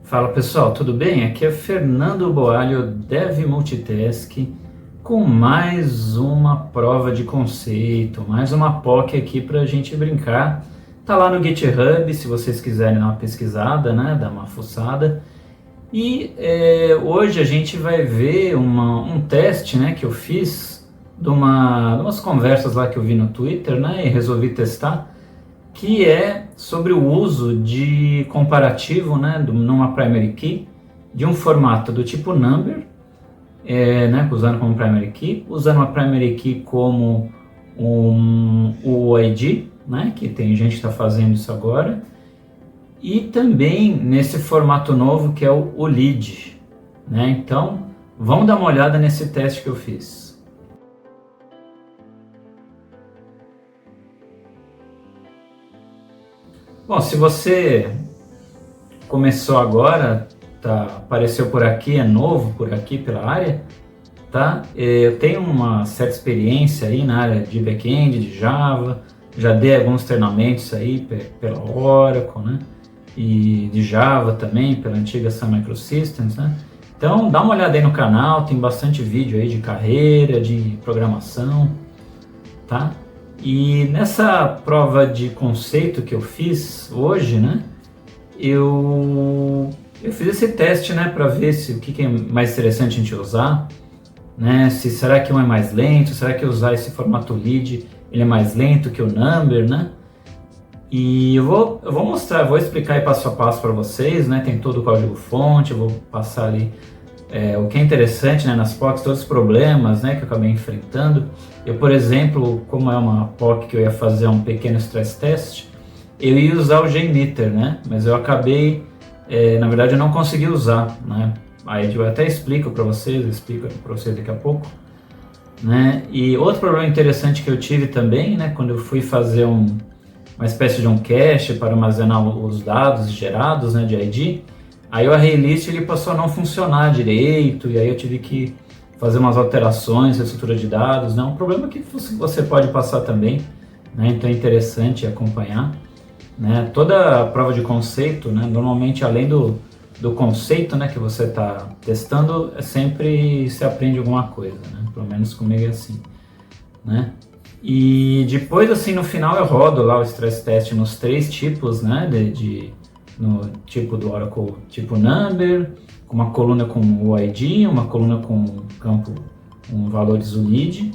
Fala pessoal, tudo bem? Aqui é Fernando Boalho, Dev Multitask, com mais uma prova de conceito, mais uma POC aqui para a gente brincar. Tá lá no GitHub, se vocês quiserem dar uma pesquisada, né, dar uma fuçada. E hoje a gente vai ver um teste, né, que eu fiz de umas conversas lá que eu vi no Twitter, né, e resolvi testar, que é sobre o uso de comparativo, né, numa primary key, de um formato do tipo number, né, usando como primary key, usando uma primary key como o UID, né, que tem gente que está fazendo isso agora, e também nesse formato novo que é o lead, né? Então, vamos dar uma olhada nesse teste que eu fiz. Bom, se você começou agora, apareceu por aqui, é novo por aqui pela área, tá? Eu tenho uma certa experiência aí na área de back-end, de Java, já dei alguns treinamentos aí pela Oracle, né? E de Java também, pela antiga Sun Microsystems, né? Então dá uma olhada aí no canal, tem bastante vídeo aí de carreira, de programação, tá? E nessa prova de conceito que eu fiz hoje, né? Eu fiz esse teste, né, para ver o que é mais interessante a gente usar, né? Será que um é mais lento? Será que usar esse formato lead ele é mais lento que o number, né? E eu vou mostrar, vou explicar aí passo a passo para vocês, né? Tem todo o código-fonte, eu vou passar ali o que é interessante, né, nas POCs, todos os problemas, né, que eu acabei enfrentando. Eu, por exemplo, como é uma POC que eu ia fazer um pequeno stress test, eu ia usar o JMeter, né? Mas eu acabei, na verdade, eu não consegui usar, né? Aí eu até explico para vocês, daqui a pouco, né? E outro problema interessante que eu tive também, né, quando eu fui fazer uma espécie de um cache para armazenar os dados gerados, né, de ID, aí o ArrayList ele passou a não funcionar direito, e aí eu tive que fazer umas alterações na estrutura de dados, né? Um problema que você pode passar também, né? Então é interessante acompanhar, né? Toda a prova de conceito, né, normalmente além do conceito, né, que você está testando, sempre se aprende alguma coisa, né? Pelo menos comigo é assim, né? E depois, assim, no final eu rodo lá o stress test nos três tipos, né, no tipo do Oracle, tipo number, com uma coluna com o ID, uma coluna com campo com valores do lead,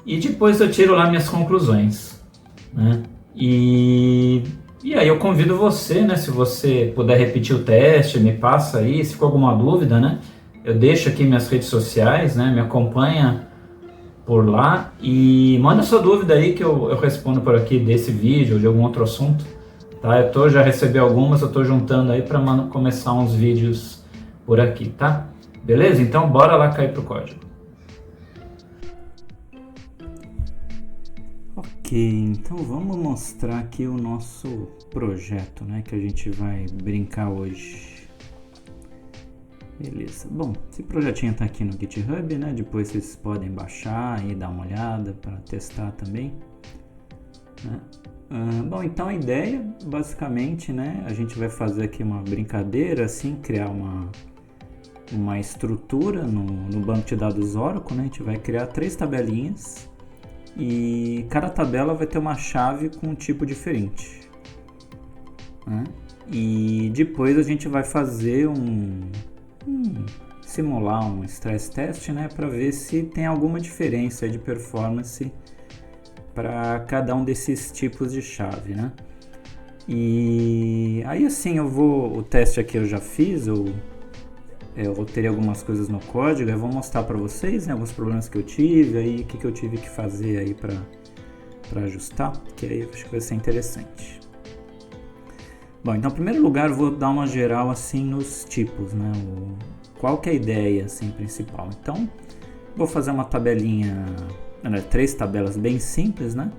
e depois eu tiro lá minhas conclusões, né? E aí eu convido você, né, se você puder repetir o teste, me passa aí, se ficou alguma dúvida, né, eu deixo aqui minhas redes sociais, né, me acompanha por lá e manda sua dúvida aí que eu respondo por aqui desse vídeo ou de algum outro assunto, tá? Já recebi algumas, eu tô juntando aí para começar uns vídeos por aqui, tá? Beleza? Então bora lá cair pro código. Ok, então vamos mostrar aqui o nosso projeto, né, que a gente vai brincar hoje. Beleza, bom, esse projetinho está aqui no GitHub, né? Depois vocês podem baixar e dar uma olhada para testar também, né? Bom, então a ideia, basicamente, né? A gente vai fazer aqui uma brincadeira, assim, criar uma estrutura no banco de dados Oracle, né? A gente vai criar 3 tabelinhas e cada tabela vai ter uma chave com um tipo diferente, né? E depois a gente vai fazer simular um stress test, né, para ver se tem alguma diferença de performance para cada um desses tipos de chave, né? E aí assim o teste aqui eu já fiz, eu terei algumas coisas no código, eu vou mostrar para vocês, né, alguns problemas que eu tive, aí o que eu tive que fazer aí para ajustar, que aí eu acho que vai ser interessante. Bom, então em primeiro lugar eu vou dar uma geral assim nos tipos, né? Qual que é a ideia assim principal? Então vou fazer uma tabelinha, 3 tabelas bem simples, né?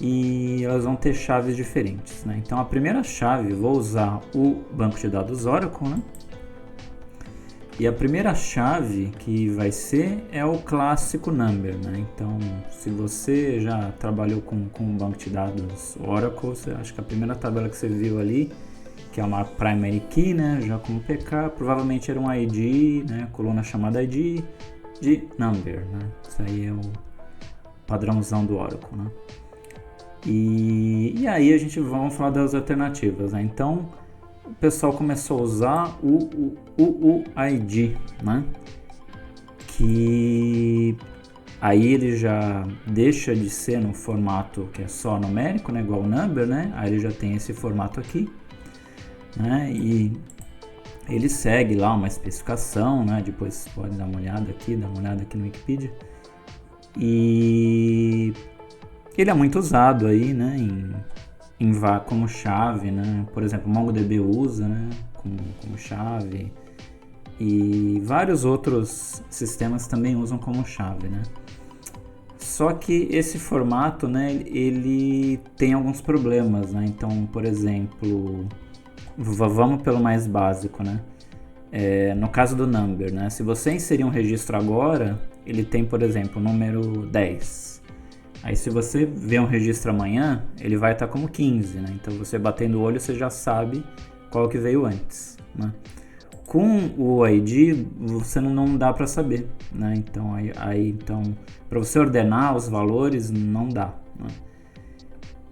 E elas vão ter chaves diferentes, né? Então a primeira chave vou usar o banco de dados Oracle, né? E a primeira chave que vai ser é o clássico number, né? Então, se você já trabalhou com um banco de dados Oracle, você acha que a primeira tabela que você viu ali, aqui é uma primary key, né, já como PK, provavelmente era um ID, né, coluna chamada ID de number, né, isso aí é o padrãozão do Oracle, né. E aí a gente vamos falar das alternativas, né, então o pessoal começou a usar o UUID, né, que aí ele já deixa de ser no formato que é só numérico, né, igual o number, né, aí ele já tem esse formato aqui, né, e ele segue lá uma especificação, né, depois pode dar uma olhada aqui no Wikipedia, e ele é muito usado aí, né, como chave, né, por exemplo, o MongoDB usa, né, como chave, e vários outros sistemas também usam como chave, né. Só que esse formato, né, ele tem alguns problemas, né, então, por exemplo, vamos pelo mais básico, né, no caso do number, né, se você inserir um registro agora, ele tem, por exemplo, o número 10, aí se você ver um registro amanhã, ele vai estar como 15, né, então você batendo o olho, você já sabe qual que veio antes, né. Com o ID, você não dá para saber, né? Então, então para você ordenar os valores, não dá, né?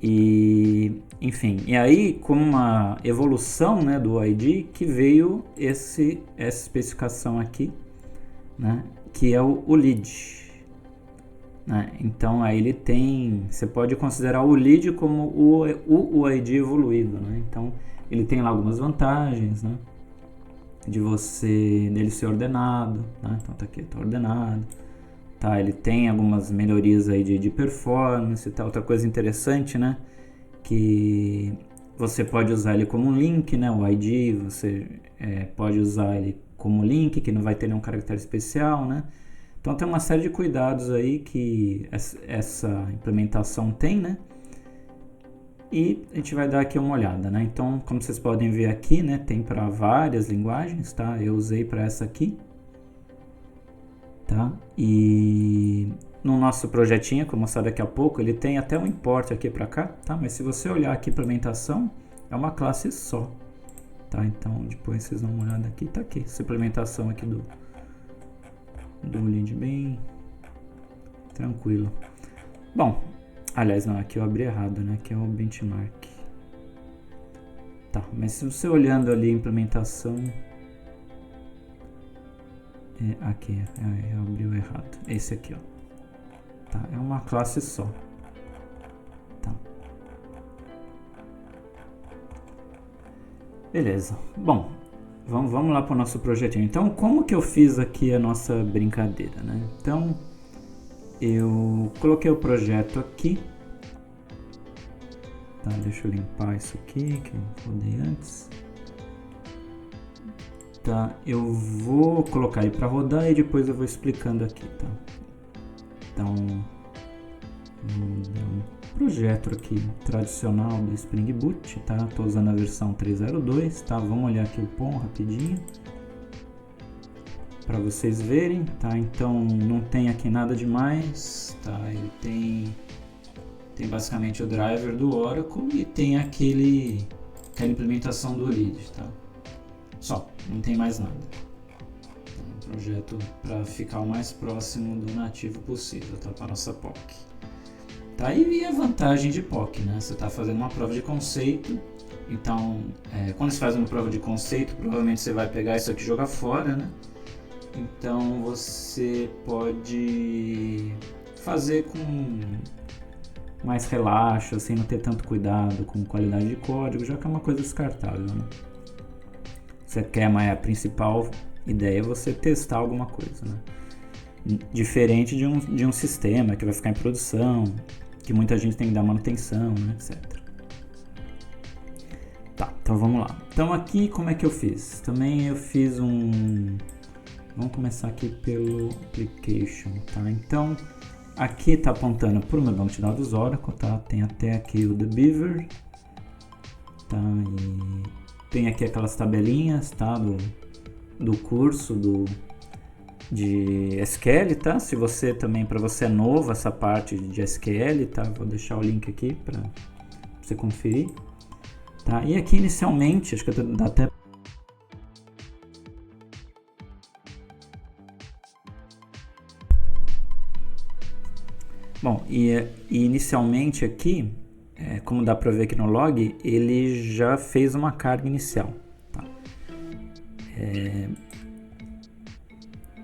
E, enfim, e aí, como uma evolução, né, do ID, que veio essa especificação aqui, né, que é o lead, né? Então, aí ele tem, você pode considerar o lead como o ID evoluído, né? Então, ele tem lá algumas vantagens, né? Dele ser ordenado, né? Então tá aqui, tá ordenado, tá? Ele tem algumas melhorias aí de performance, tá? Outra coisa interessante, né? Que você pode usar ele como um link, né? O ID, você pode usar ele como link, que não vai ter nenhum caractere especial, né? Então tem uma série de cuidados aí que essa implementação tem, né? E a gente vai dar aqui uma olhada, né? Então, como vocês podem ver aqui, né, tem para várias linguagens, tá? Eu usei para essa aqui, tá? E no nosso projetinho, que eu vou mostrar daqui a pouco, ele tem até um import aqui para cá, tá? Mas se você olhar aqui para implementação, é uma classe só, tá? Então, depois vocês dão uma olhada aqui, tá aqui, essa implementação aqui do lead bem tranquilo. Bom, aliás, não, aqui eu abri errado, né? Aqui é o benchmark. Tá, mas se você olhando ali a implementação... aqui, eu abri o errado. Esse aqui, ó. Tá, é uma classe só. Tá. Beleza. Bom, vamos lá para o nosso projetinho. Então, como que eu fiz aqui a nossa brincadeira, né? Então... eu coloquei o projeto aqui, tá? Deixa eu limpar isso aqui que eu rodei antes, tá? Eu vou colocar ele para rodar e depois eu vou explicando aqui, tá? Então, um projeto aqui tradicional do Spring Boot, tá? Tô usando a versão 3.0.2, tá? Vamos olhar aqui o POM rapidinho para vocês verem, tá? Então não tem aqui nada demais, tá? Ele tem basicamente o driver do Oracle e tem aquela implementação do lead, tá? Só, não tem mais nada. Então, um projeto para ficar o mais próximo do nativo possível, tá? Para nossa POC. Tá? E a vantagem de POC, né? Você está fazendo uma prova de conceito, então quando você faz uma prova de conceito, provavelmente você vai pegar isso aqui e jogar fora, né? Então você pode fazer com mais relaxo, sem não ter tanto cuidado com qualidade de código, já que é uma coisa descartável, né? Você quer, mas a principal ideia é você testar alguma coisa, né? Diferente de um sistema que vai ficar em produção, que muita gente tem que dar manutenção, né, etc. Tá, então vamos lá. Então aqui como é que eu fiz? Também eu fiz vamos começar aqui pelo application, tá? Então, aqui está apontando para o meu banco de dados Oracle, tá? Tem até aqui o The Beaver, tá? E tem aqui aquelas tabelinhas, tá? Do curso de SQL, tá? Se você também, para você é novo essa parte de SQL, tá? Vou deixar o link aqui para você conferir. Tá? E aqui inicialmente, acho que dá até... Bom, e inicialmente aqui, como dá para ver aqui no log, ele já fez uma carga inicial. Tá?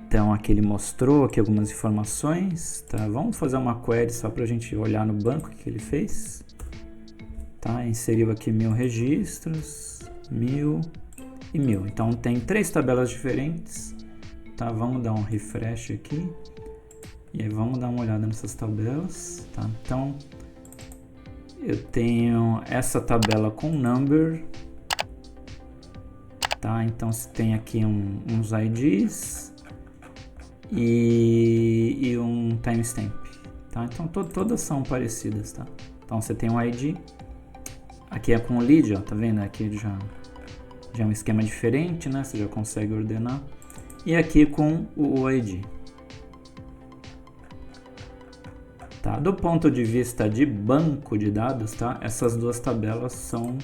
Então aqui ele mostrou aqui algumas informações. Tá? Vamos fazer uma query só para a gente olhar no banco que ele fez. Tá? Inseriu aqui 1000 registros, 1000 e 1000. Então tem 3 tabelas diferentes. Tá? Vamos dar um refresh aqui. E aí vamos dar uma olhada nessas tabelas. Tá? Então eu tenho essa tabela com number. Tá? Então você tem aqui uns IDs e um timestamp. Tá? Então todas são parecidas. Tá? Então você tem um ID. Aqui é com o lead, ó, tá vendo? Aqui já é um esquema diferente, né? Você já consegue ordenar. E aqui com o ID. Tá? Do ponto de vista de banco de dados, tá? Essas duas tabelas são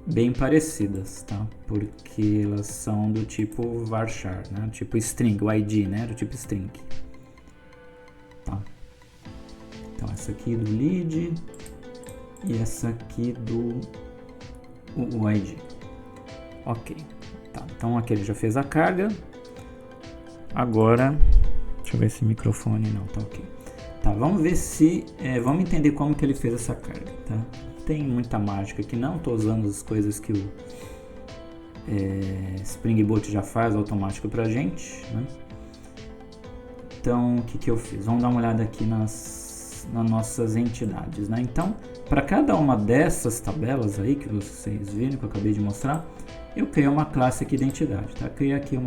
bem parecidas, tá? Porque elas são do tipo varchar, né? Tipo string, o ID, né? Do tipo string. Tá? Então essa aqui do lead e essa aqui do ID. Ok. Tá, então aqui ele já fez a carga. Agora, deixa eu ver se o microfone não tá ok. Tá, vamos ver se, vamos entender como que ele fez essa carga, tá? Tem muita mágica aqui não, tô usando as coisas que o Spring Boot já faz automático pra gente, né? Então, o que eu fiz? Vamos dar uma olhada aqui nas nossas entidades, né? Então, para cada uma dessas tabelas aí que vocês viram, que eu acabei de mostrar, eu criei uma classe aqui de entidade, tá? Criei aqui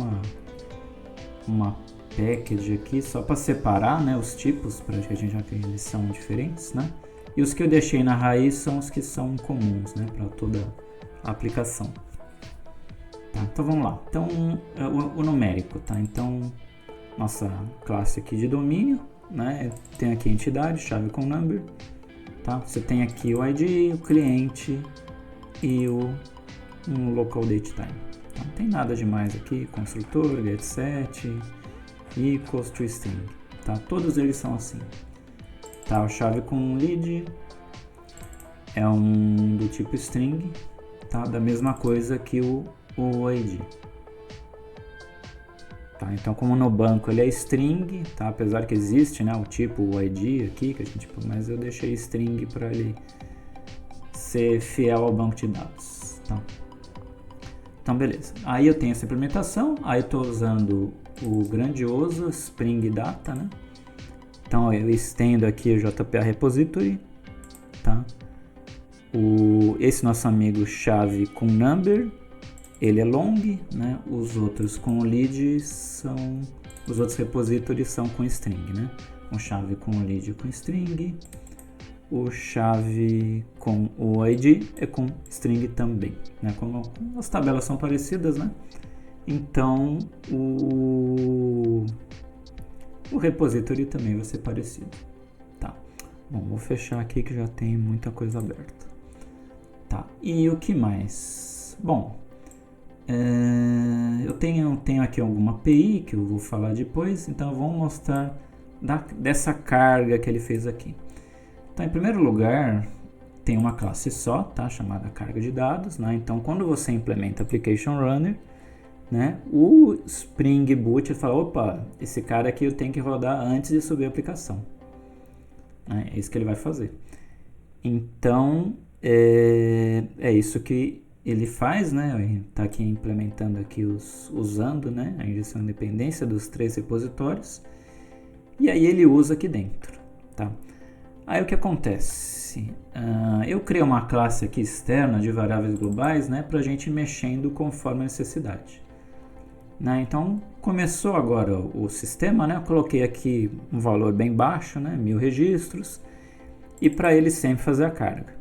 uma package aqui só para separar, né, os tipos, para que a gente já que eles são diferentes, né? E os que eu deixei na raiz são os que são comuns, né, para toda a aplicação. Tá, então vamos lá. Então o numérico, tá? Então nossa classe aqui de domínio, né? Tem aqui a entidade, chave com number, tá? Você tem aqui o ID, o cliente e um local date time. Tá? Não tem nada demais aqui, construtor, getSet, equals to string, tá? Todos eles são assim. Tá, o chave com lead é um do tipo string, tá? Da mesma coisa que o ID. Tá, então como no banco ele é string, tá? Apesar que existe, né, o tipo o ID aqui, que a gente, mas eu deixei string para ele ser fiel ao banco de dados, tá? Então beleza. Aí eu tenho essa implementação, aí eu estou usando o grandioso Spring Data, né? Então eu estendo aqui o JPA Repository, tá? Esse nosso amigo chave com number, ele é long, né? Os outros com lead são, os outros repositórios são com string, né? O chave com lead com string, o chave com o ID é com string também, né? Como as tabelas são parecidas, né? Então o repository também vai ser parecido, tá? Bom, vou fechar aqui que já tem muita coisa aberta, tá? E o que mais? Bom, eu tenho aqui alguma API que eu vou falar depois, então vamos mostrar dessa carga que ele fez aqui. Então, em primeiro lugar, tem uma classe só, tá? Chamada carga de dados, né? Então, quando você implementa Application Runner, né? O Spring Boot fala, opa, esse cara aqui eu tenho que rodar antes de subir a aplicação. É isso que ele vai fazer. Então, é isso que ele faz, né? Está aqui implementando aqui usando, né, a injeção de dependência dos 3 repositórios. E aí ele usa aqui dentro, tá? Aí o que acontece? Eu criei uma classe aqui externa de variáveis globais, né, para a gente ir mexendo conforme a necessidade. Né? Então começou agora o sistema, né? Eu coloquei aqui um valor bem baixo, né? 1000 registros, e para ele sempre fazer a carga.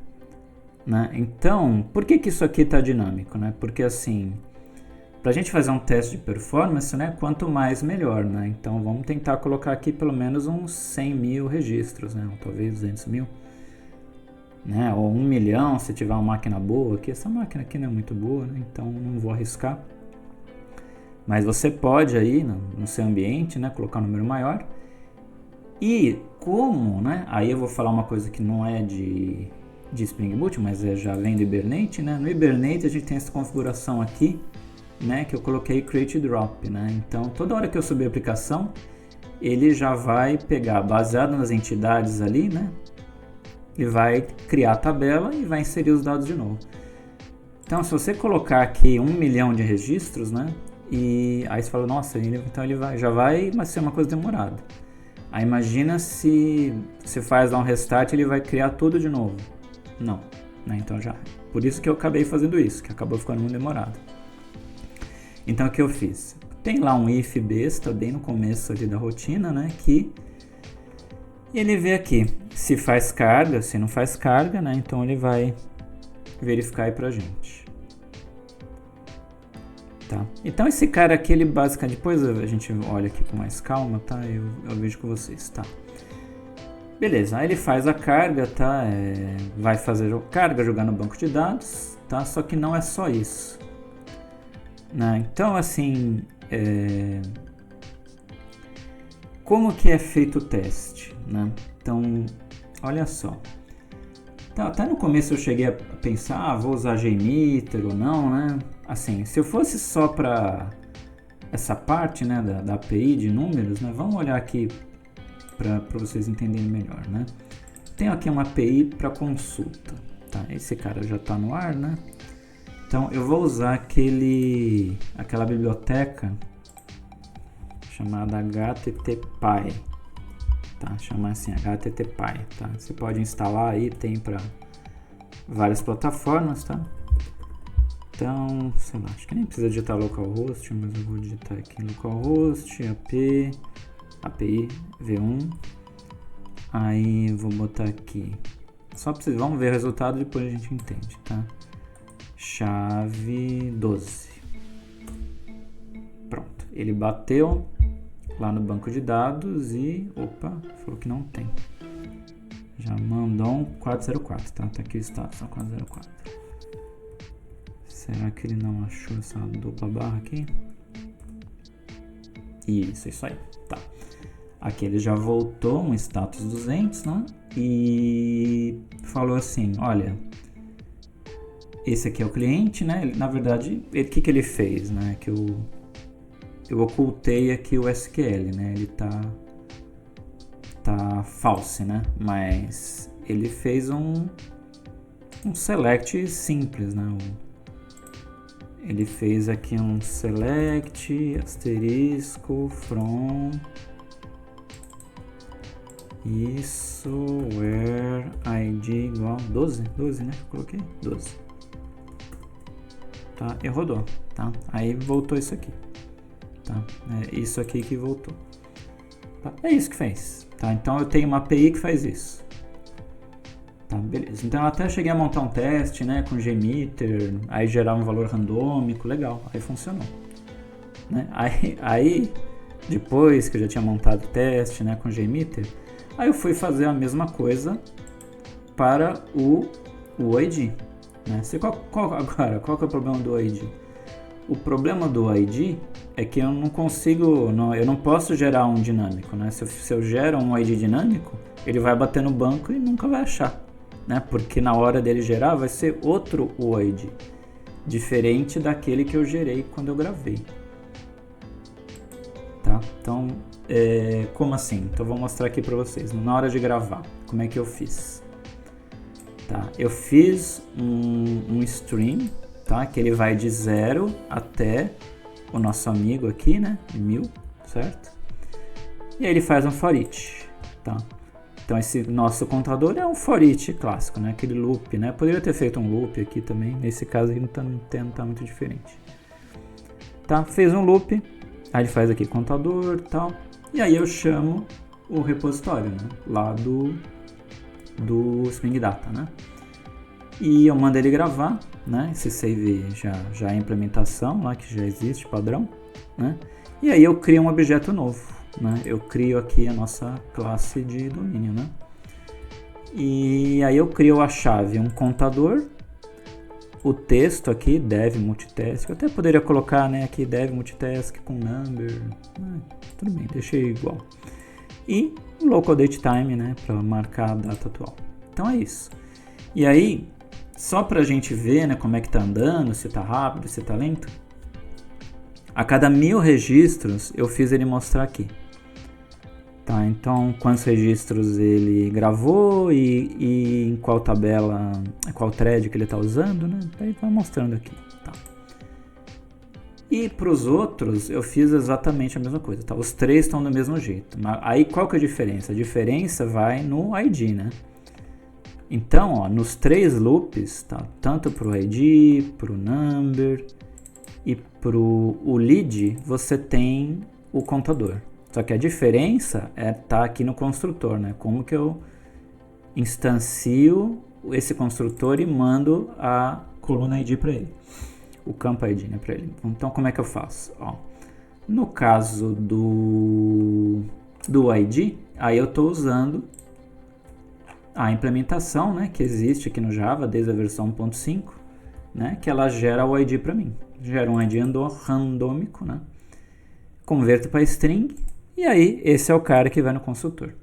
Né? Então, por que isso aqui está dinâmico? Né? Porque assim, para a gente fazer um teste de performance, né? Quanto mais melhor, né? Então vamos tentar colocar aqui pelo menos uns 100.000 registros, né? Ou talvez 200.000. né? Ou 1 milhão se tiver uma máquina boa aqui. Essa máquina aqui não é muito boa, né? Então não vou arriscar. Mas você pode aí no seu ambiente, né, colocar um número maior. E como, né? Aí eu vou falar uma coisa que não é de Spring Boot, mas já vem do Hibernate, né? No Hibernate a gente tem essa configuração aqui, né, que eu coloquei Create Drop, né? Então toda hora que eu subir a aplicação, ele já vai pegar, baseado nas entidades ali, né? Ele vai criar a tabela e vai inserir os dados de novo. Então se você colocar aqui 1 milhão de registros, né? E aí você fala, nossa, então ele já vai ser uma coisa demorada. Aí imagina se você faz lá um restart, ele vai criar tudo de novo. Não, né? Então já. Por isso que eu acabei fazendo isso, que acabou ficando muito demorado. Então o que eu fiz? Tem lá um if besta bem no começo ali da rotina, né? Que ele vê aqui se faz carga, se não faz carga, né? Então ele vai verificar aí pra gente. Tá? Então esse cara aqui, ele basicamente, depois a gente olha aqui com mais calma, tá? Eu vejo com vocês, tá? Beleza, aí ele faz a carga, tá? Vai fazer carga, jogar no banco de dados, tá? Só que não é só isso, né? Então, assim, como que é feito o teste, né? Então, olha só. Tá, até no começo eu cheguei a pensar, vou usar JMeter ou não, né? Assim, se eu fosse só para essa parte, né, da API de números, né? Vamos olhar aqui para vocês entenderem melhor, né? Tem aqui uma API para consulta, tá? Esse cara já está no ar, né? Então eu vou usar aquela biblioteca chamada HTTPy, tá? Chama assim HTTPy, tá? Você pode instalar aí, tem para várias plataformas, tá? Então, sei lá, acho que nem precisa digitar localhost, mas eu vou digitar aqui localhost, API v1. Aí vou botar aqui. Só para vocês, vamos ver o resultado, depois a gente entende, tá? Chave 12. Pronto, ele bateu lá no banco de dados e, opa, falou que não tem. Já mandou um 404, tá? Tá aqui o status, 404. Será que ele não achou essa dupla barra aqui? Isso aí, tá. Aqui ele já voltou um status 200, né? E falou assim, olha, esse aqui é o cliente, né? Na verdade, o que ele fez, né? Que eu ocultei aqui o SQL, né? Ele tá false, né? Mas ele fez um select simples, né? Ele fez aqui um select asterisco from isso where id igual 12, né? Coloquei 12. Tá, e rodou, tá? Aí voltou isso aqui, tá? É isso aqui que voltou. Tá? É isso que fez, tá? Então eu tenho uma API que faz isso. Tá, beleza. Então eu até cheguei a montar um teste, né, com JMeter, aí gerar um valor randômico, legal, aí funcionou, né? Aí depois que eu já tinha montado o teste, né, com JMeter, aí eu fui fazer a mesma coisa para o OID, né? Agora, qual que é o problema do OID? O problema do OID é que eu não consigo, eu não posso gerar um dinâmico, né? Se eu gero um OID dinâmico, ele vai bater no banco e nunca vai achar, né? Porque na hora dele gerar vai ser outro OID, diferente daquele que eu gerei quando eu gravei, tá? Então, como assim? Então, eu vou mostrar aqui para vocês, na hora de gravar, como é que eu fiz. Tá? Eu fiz um stream, tá? Que ele vai de 0 até o nosso amigo aqui, né? 1000, certo? E aí ele faz um for each, tá? Então esse nosso contador é um for each clássico, né? Aquele loop, né? Poderia ter feito um loop aqui também, nesse caso aqui não tá muito diferente. Tá? Fez um loop, aí ele faz aqui contador e tal, e aí eu chamo o repositório, né? Lá do Spring Data, né? E eu mando ele gravar, né? Esse save já é a implementação lá, que já existe, padrão, né? E aí eu crio um objeto novo, né? Eu crio aqui a nossa classe de domínio, né? E aí eu crio a chave, um contador, o texto aqui, dev multitask, eu até poderia colocar, né, aqui dev multitask com number, tudo bem, deixei igual. E o local date time, né, para marcar a data atual. Então é isso. E aí, só para a gente ver, né, como é que tá andando, se tá rápido, se tá lento, a cada 1000 registros eu fiz ele mostrar aqui. Tá, então quantos registros ele gravou e em qual tabela, qual thread que ele está usando, né? Aí vai mostrando aqui. Tá. E para os outros eu fiz exatamente a mesma coisa. Tá? Os três estão do mesmo jeito. Mas aí qual que é a diferença? A diferença vai no ID, né? Então, ó, nos 3 loops, tá? Tanto para o ID, para o number e para o lead, você tem o contador. Só que a diferença tá aqui no construtor, né? Como que eu instancio esse construtor e mando a coluna ID para ele, o campo ID, né, para ele. Então, como é que eu faço? Ó, no caso do ID, aí eu estou usando a implementação, né, que existe aqui no Java desde a versão 1.5, né, que ela gera o ID para mim. Gera um ID randômico, né? Converto para string. E aí, esse é o cara que vai no construtor.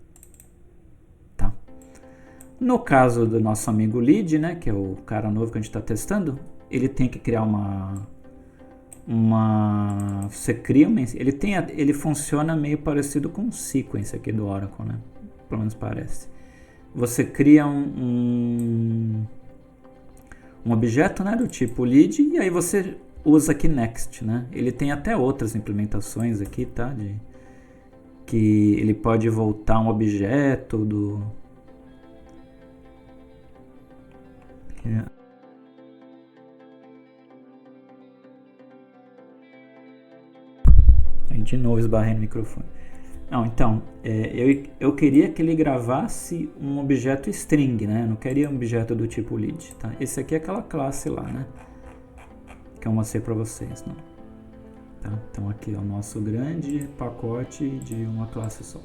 Tá? No caso do nosso amigo lead, né, que é o cara novo que a gente está testando, ele tem que criar você cria uma... Ele funciona meio parecido com o sequence aqui do Oracle, né? Pelo menos parece. Você cria um objeto, né, do tipo lead, e aí você usa aqui next, né? Ele tem até outras implementações aqui, tá? Que ele pode voltar um objeto do... Aí de novo esbarrei no microfone. Não, então, eu queria que ele gravasse um objeto string, né? Eu não queria um objeto do tipo lead, tá? Esse aqui é aquela classe lá, né? Que eu mostrei para vocês, né? Tá? Então aqui é o nosso grande pacote de uma classe só.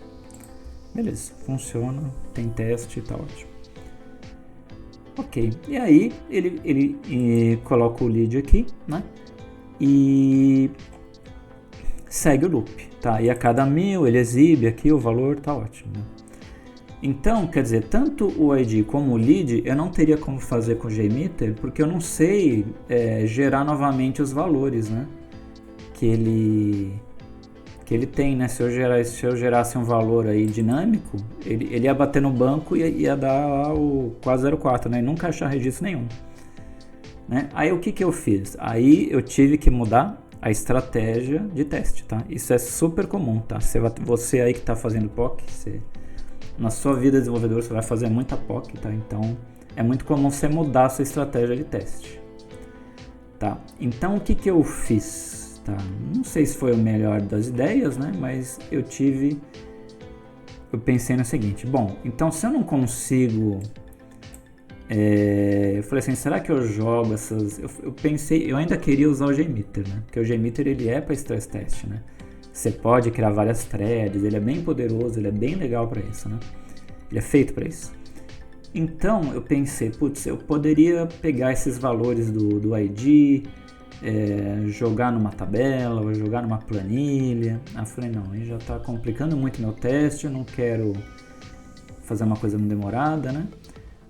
Beleza, funciona, tem teste, tá ótimo. Ok, e aí ele coloca o lead aqui, né? E segue o loop, tá? E a cada 1000 ele exibe aqui o valor, tá ótimo, né? Então, quer dizer, tanto o ID como o lead eu não teria como fazer com o JMeter, porque eu não sei gerar novamente os valores, né? Que ele tem, né? Se eu gerasse um valor aí dinâmico, ele ia bater no banco e ia dar lá o 404, né? E nunca achar registro nenhum, né? Aí o que eu fiz? Aí eu tive que mudar a estratégia de teste, tá? Isso é super comum, tá? Você aí que está fazendo POC, na sua vida de desenvolvedor você vai fazer muita POC, tá? Então é muito comum você mudar a sua estratégia de teste, tá? Então o que eu fiz? Tá? Não sei se foi o melhor das ideias, né? Mas eu pensei no seguinte, bom, então se eu não consigo, eu falei assim, será que eu jogo essas, eu pensei, eu ainda queria usar o JMeter, né? Porque o JMeter ele é para stress test, né? Você pode criar várias threads, ele é bem poderoso, ele é bem legal para isso, né? Ele é feito para isso. Então eu pensei, putz, eu poderia pegar esses valores do ID, jogar numa tabela ou jogar numa planilha. Aí eu falei, não, aí já está complicando muito meu teste, eu não quero fazer uma coisa muito demorada, né?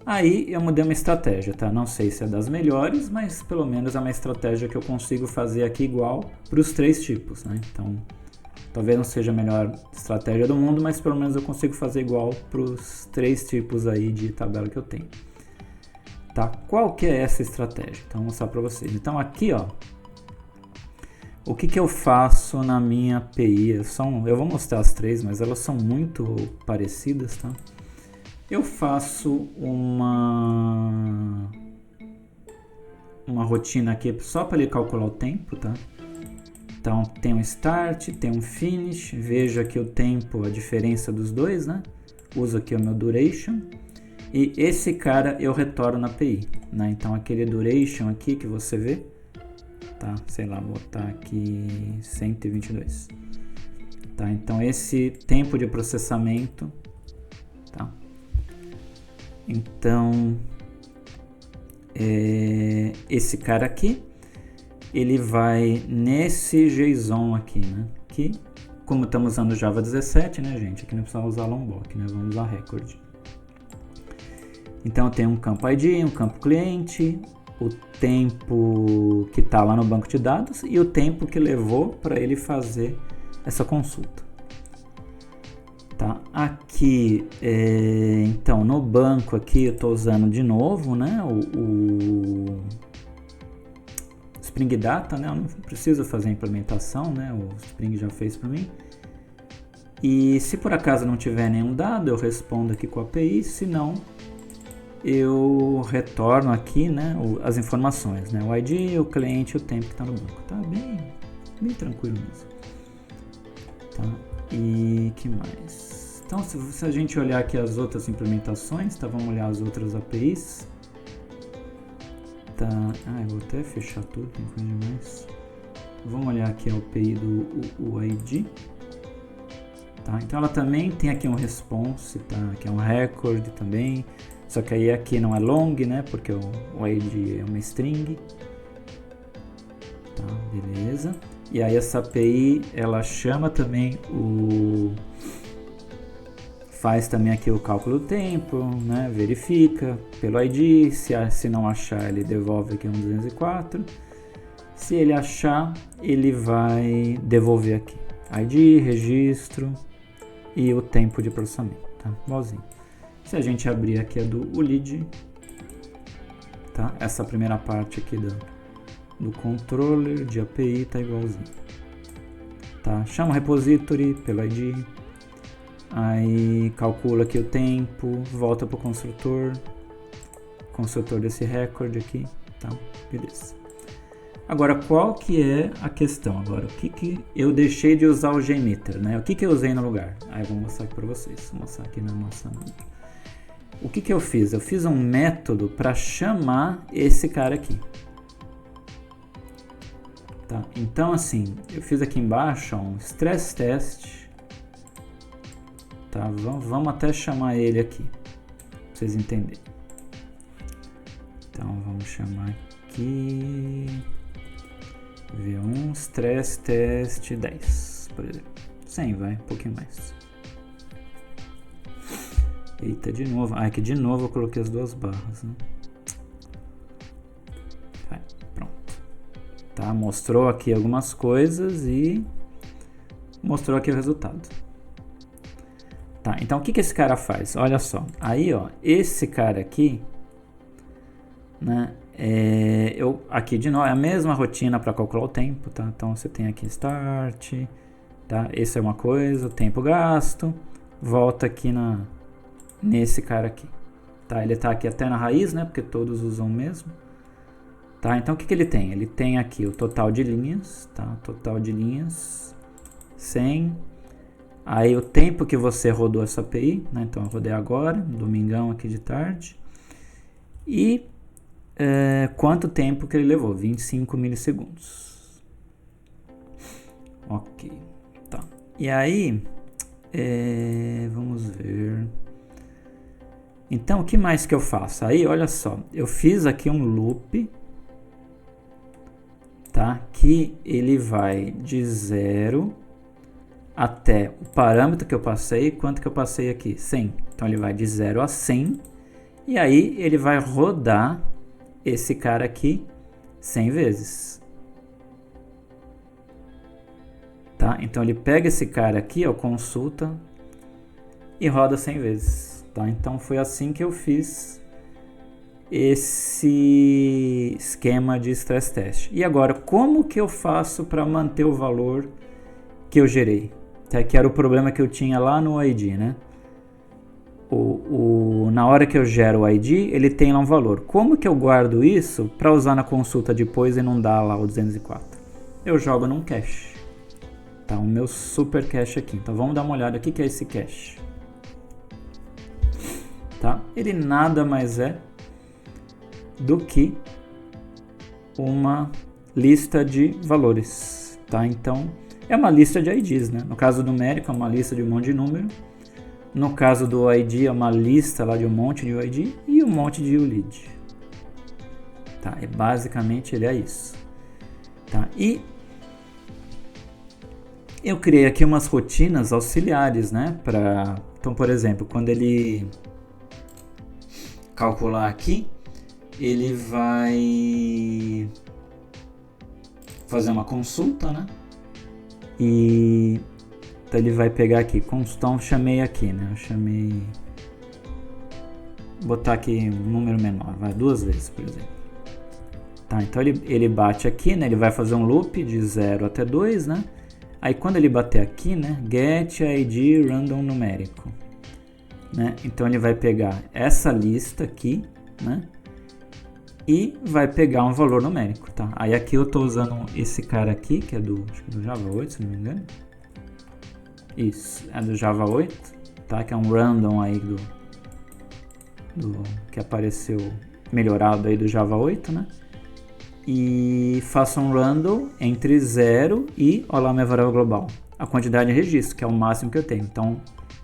Aí eu mudei uma estratégia, tá? Não sei se é das melhores, mas pelo menos é uma estratégia que eu consigo fazer aqui igual para os 3 tipos, né? Então, talvez não seja a melhor estratégia do mundo, mas pelo menos eu consigo fazer igual para os 3 tipos aí de tabela que eu tenho. Tá? Qual que é essa estratégia? Então, vou mostrar para vocês. Então, aqui, ó, o que eu faço na minha API? Eu vou mostrar as 3, mas elas são muito parecidas, tá? Eu faço uma rotina aqui só para ele calcular o tempo, tá? Então, tem um start, tem um finish, vejo aqui o tempo, a diferença dos dois, né? Uso aqui o meu duration. E esse cara eu retorno na API, né? Então aquele duration aqui que você vê, tá? Sei lá, vou botar aqui 122. Tá? Então esse tempo de processamento, tá? Então, esse cara aqui, ele vai nesse JSON aqui, né? Que, como estamos usando Java 17, né, gente? Aqui não precisa usar Lombok, né? Vamos usar record. Então, tem um campo ID, um campo cliente, o tempo que está lá no banco de dados e o tempo que levou para ele fazer essa consulta. Tá? Aqui, então, no banco aqui eu estou usando de novo, né, o Spring Data, né, eu não preciso fazer a implementação, né, o Spring já fez para mim. E se por acaso não tiver nenhum dado, eu respondo aqui com a API, se não, eu retorno aqui, né, as informações, né, o ID, o cliente e o tempo que está no banco. Tá bem tranquilo mesmo. Tá? E que mais? Então, se a gente olhar aqui as outras implementações, tá? Vamos olhar as outras APIs. Tá? Eu vou até fechar tudo, tem coisa demais. Vamos olhar aqui a API do ID. Tá? Então ela também tem aqui um response, tá? Que é um record também. Só que aí aqui não é long, né? Porque o ID é uma string. Tá? Beleza. E aí essa API, ela chama também faz também aqui o cálculo do tempo, né? Verifica pelo ID, se não achar ele devolve aqui um 204. Se ele achar, ele vai devolver aqui ID, registro e o tempo de processamento, tá? Igualzinho. Se a gente abrir aqui a do lead, tá? Essa primeira parte aqui do controller de API tá igualzinho, tá? Chama o repository pelo ID, aí calcula aqui o tempo, volta para o construtor desse record aqui, tá? Beleza. Agora, qual que é a questão? Agora, o que eu deixei de usar o JMeter, né? O que eu usei no lugar? Aí eu vou mostrar aqui para vocês, vou mostrar aqui na nossa... O que eu fiz? Eu fiz um método para chamar esse cara aqui. Tá? Então, assim, eu fiz aqui embaixo um stress test. Tá? Vamos até chamar ele aqui, pra vocês entenderem. Então, vamos chamar aqui V1 stress test 10, por exemplo. 100, vai, um pouquinho mais. Eita, de novo. Aqui de novo eu coloquei as duas barras, né? Vai, pronto. Tá, mostrou aqui algumas coisas e mostrou aqui o resultado. Tá, então o que esse cara faz? Olha só, aí ó, esse cara aqui, né, aqui de novo, é a mesma rotina para calcular o tempo, tá? Então você tem aqui start, tá? Esse é uma coisa, o tempo gasto, volta aqui nesse cara aqui, tá? Ele tá aqui até na raiz, né, porque todos usam o mesmo. Tá, então o que ele tem? Ele tem aqui o total de linhas, tá? Total de linhas, 100. Aí o tempo que você rodou essa API, né? Então eu rodei agora, domingão aqui de tarde. E quanto tempo que ele levou? 25 milissegundos. Ok, tá. E aí, vamos ver... Então, o que mais que eu faço? Aí, olha só, eu fiz aqui um loop, tá? Que ele vai de 0 até o parâmetro que eu passei. Quanto que eu passei aqui? 100. Então, ele vai de 0 a 100. E aí, ele vai rodar esse cara aqui 100 vezes. Tá? Então, ele pega esse cara aqui, ó, consulta e roda 100 vezes. Tá? Então foi assim que eu fiz esse esquema de stress test. E agora, como que eu faço para manter o valor que eu gerei? Tá? Que era o problema que eu tinha lá no ID, né? Na hora que eu gero o ID, ele tem lá um valor. Como que eu guardo isso para usar na consulta depois e não dar lá o 204? Eu jogo num cache. Tá? O meu super cache aqui. Então vamos dar uma olhada aqui que é esse cache. Tá? Ele nada mais é do que uma lista de valores, tá? Então, é uma lista de IDs, né? No caso numérico, é uma lista de um monte de número, No caso do UID é uma lista lá de um monte de UID e um monte de ULID. Tá, e basicamente ele é isso. Tá, e eu criei aqui umas rotinas auxiliares, né? Então, por exemplo, quando ele calcular aqui, ele vai fazer uma consulta, né? E então ele vai pegar aqui, então chamei aqui, né? Eu chamei, botar aqui um número menor, vai 2 vezes, por exemplo. Tá, então ele bate aqui, né? Ele vai fazer um loop de 0 até 2, né? Aí quando ele bater aqui, né? Get ID random numérico, né? Então ele vai pegar essa lista aqui, né? E vai pegar um valor numérico, tá? Aí aqui eu tô usando esse cara aqui, que é acho que do Java 8, se não me engano. Isso, é do Java 8, tá? Que é um random aí que apareceu melhorado aí do Java 8, né? E faço um random entre 0 e, olha lá minha variável global, a quantidade de registro, que é o máximo que eu tenho. Então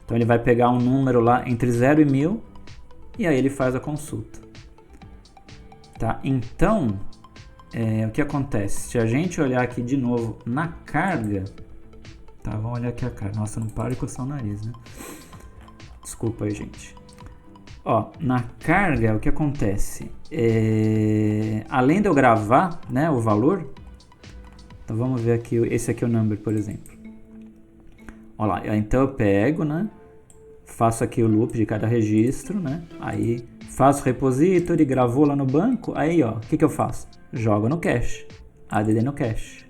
ele vai pegar um número lá entre 0 e 1000 e aí ele faz a consulta. Tá? Então, o que acontece? Se a gente olhar aqui de novo na carga, tá? Vamos olhar aqui a carga. Nossa, não para de coçar o nariz, né? Desculpa aí, gente. Ó, na carga, o que acontece? Além de eu gravar, né, o valor, então vamos ver aqui, esse aqui é o number, por exemplo. Olha lá, então eu pego, né, faço aqui o loop de cada registro, né, aí faço repository, gravou lá no banco, aí ó, o que eu faço? Jogo no cache, add no cache.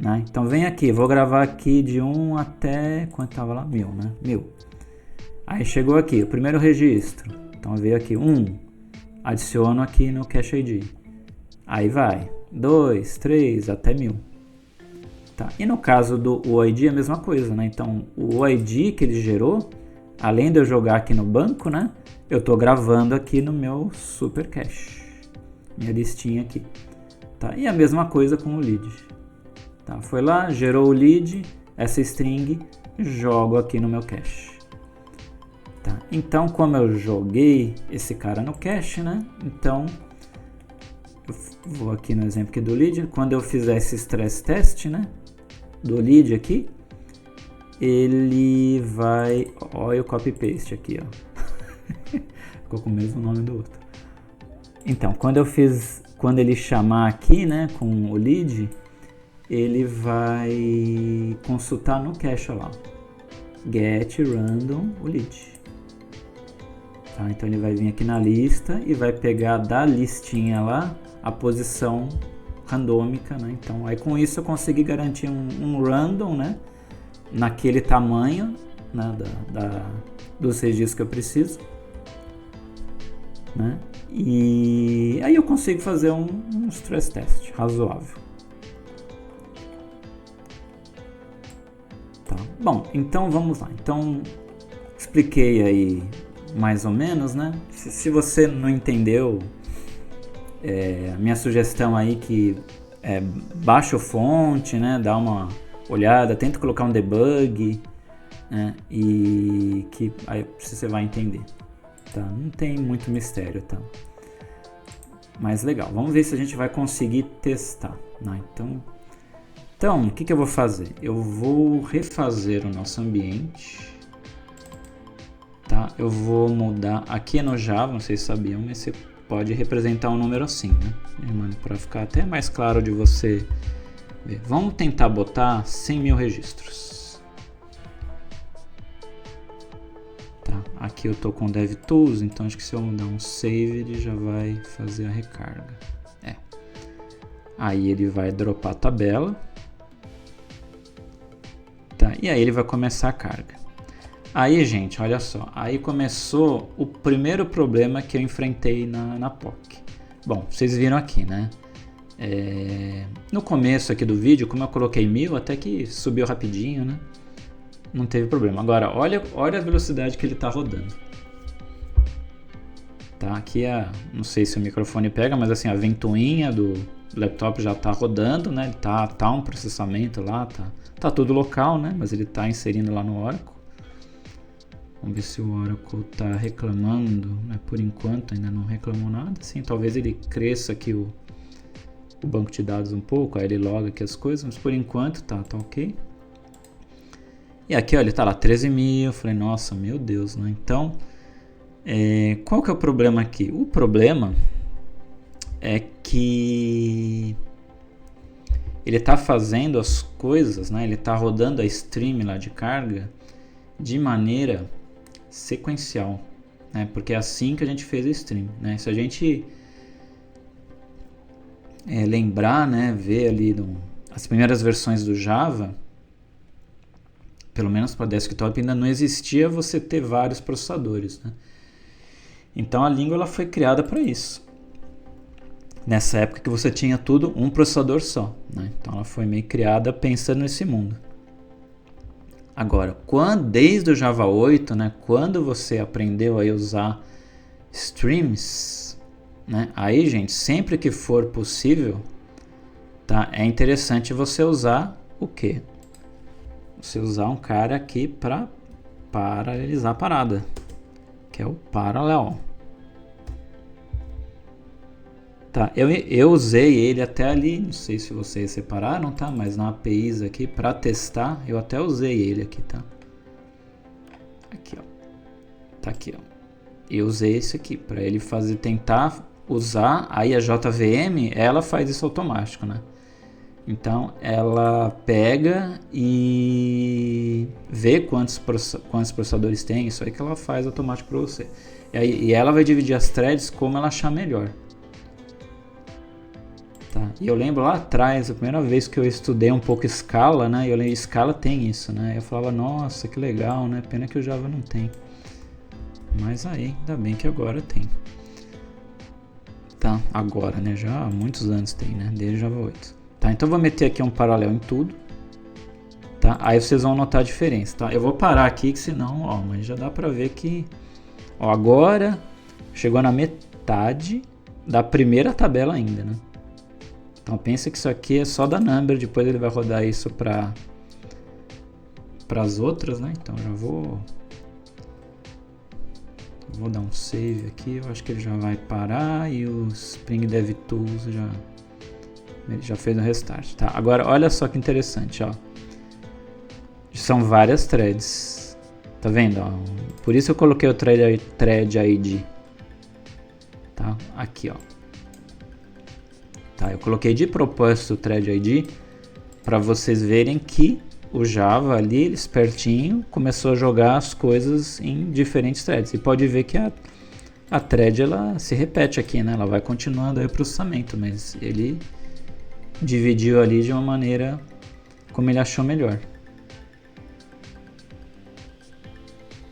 Né? Então vem aqui, vou gravar aqui de 1 até, quanto estava lá? 1000, né, 1000. Aí chegou aqui, o primeiro registro, então veio aqui 1, adiciono aqui no cache ID. Aí vai, 2, 3, até 1000. Tá? E no caso do UID é a mesma coisa, né? Então o UID que ele gerou, além de eu jogar aqui no banco, né? Eu estou gravando aqui no meu super cache, minha listinha aqui. Tá? E a mesma coisa com o lead. Tá? Foi lá, gerou o lead, essa string, jogo aqui no meu cache. Tá? Então, como eu joguei esse cara no cache, né? Então, eu vou aqui no exemplo aqui do lead. Quando eu fizer esse stress test, né? Do lead aqui, ele vai... Olha o copy paste aqui, ó. Ficou com o mesmo nome do outro. Então, quando ele chamar aqui, né? Com o lead, ele vai consultar no cache, lá. Get random o lead. Tá, então ele vai vir aqui na lista e vai pegar da listinha lá a posição randômica, né? Então aí com isso eu consegui garantir um random, né? Naquele tamanho, né? Dos registros que eu preciso, né? E aí eu consigo fazer um stress test razoável. Tá. Bom, então vamos lá. Então expliquei aí mais ou menos, né? Se você não entendeu, a minha sugestão aí que baixa o fonte, né? Dá uma olhada, tenta colocar um debug, né? E que aí você vai entender, tá? Não tem muito mistério, tá? Mas legal, vamos ver se a gente vai conseguir testar, né? Então o que eu vou fazer? Eu vou refazer o nosso ambiente. Tá? Eu vou mudar aqui no Java, não sei se sabiam, mas você pode representar um número assim, né? Para ficar até mais claro de você ver. Vamos tentar botar 100.000 registros. Tá? Aqui eu tô com DevTools, então acho que se eu mudar um save ele já vai fazer a recarga. Aí ele vai dropar a tabela. Tá? E aí ele vai começar a carga. Aí, gente, olha só, aí começou o primeiro problema que eu enfrentei na POC. Bom, vocês viram aqui, né? No começo aqui do vídeo, como eu coloquei 1000, até que subiu rapidinho, né? Não teve problema. Agora, olha a velocidade que ele está rodando. Tá? Aqui, não sei se o microfone pega, mas assim, a ventoinha do laptop já está rodando, né? Ele tá um processamento lá, tá tudo local, né? Mas ele está inserindo lá no Oracle. Vamos ver se o Oracle está reclamando, né? Por enquanto ainda não reclamou nada. Sim, talvez ele cresça aqui o banco de dados um pouco, aí ele loga aqui as coisas, mas por enquanto tá ok. E aqui, ó, ele tá lá 13 mil, eu falei, nossa, meu Deus, né? Então, qual que é o problema aqui? O problema é que ele está fazendo as coisas, né? Ele está rodando a stream lá de carga de maneira sequencial, né? Porque é assim que a gente fez a stream, né? Se a gente lembrar, né, ver ali as primeiras versões do Java, pelo menos para desktop, ainda não existia você ter vários processadores, né? Então a língua ela foi criada para isso. Nessa época que você tinha tudo um processador só, né? Então ela foi meio criada pensando nesse mundo. Agora, desde o Java 8, né, quando você aprendeu a usar streams, né, aí, gente, sempre que for possível, tá, é interessante você usar o quê? Você usar um cara aqui para paralelizar a parada, que é o parallel. Tá, eu usei ele até ali, não sei se vocês separaram, tá? Mas na APIs aqui, para testar, eu até usei ele aqui, tá? Aqui, ó. Tá aqui, ó. Eu usei esse aqui, para ele tentar usar, aí a JVM, ela faz isso automático, né? Então, ela pega e vê quantos processadores tem, isso aí que ela faz automático para você. E ela vai dividir as threads como ela achar melhor. Tá. E eu lembro lá atrás, a primeira vez que eu estudei um pouco Scala, né? Eu lembro, Scala tem isso, né? Eu falava, nossa, que legal, né? Pena que o Java não tem. Mas aí, ainda bem que agora tem. Tá, agora, né? Já há muitos anos tem, né? Desde Java 8. Tá, então eu vou meter aqui um paralelo em tudo. Tá, aí vocês vão notar a diferença, tá? Eu vou parar aqui, que senão, ó, mas já dá pra ver que... Ó, agora chegou na metade da primeira tabela ainda, né? Então pensa que isso aqui é só da number, depois ele vai rodar isso para as outras, né? Então eu já vou dar um save aqui, eu acho que ele já vai parar e o Spring Dev Tools já fez um restart, tá? Agora olha só que interessante, ó. São várias threads, tá vendo? Ó? Por isso eu coloquei o thread ID, tá? Aqui, ó. Tá, eu coloquei de propósito o thread ID para vocês verem que o Java ali, espertinho, começou a jogar as coisas em diferentes threads. E pode ver que a thread ela se repete aqui, né? Ela vai continuando aí o processamento, mas ele dividiu ali de uma maneira como ele achou melhor.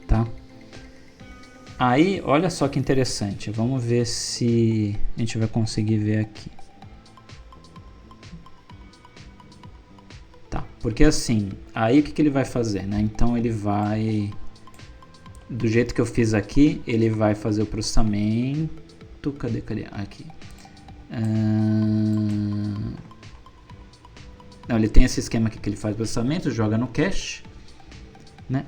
Tá? Aí, olha só que interessante. Vamos ver se a gente vai conseguir ver aqui. Porque assim, aí o que ele vai fazer, né? Então ele vai, do jeito que eu fiz aqui, ele vai fazer o processamento, cadê, aqui. Não, ele tem esse esquema aqui que ele faz o processamento, joga no cache, né?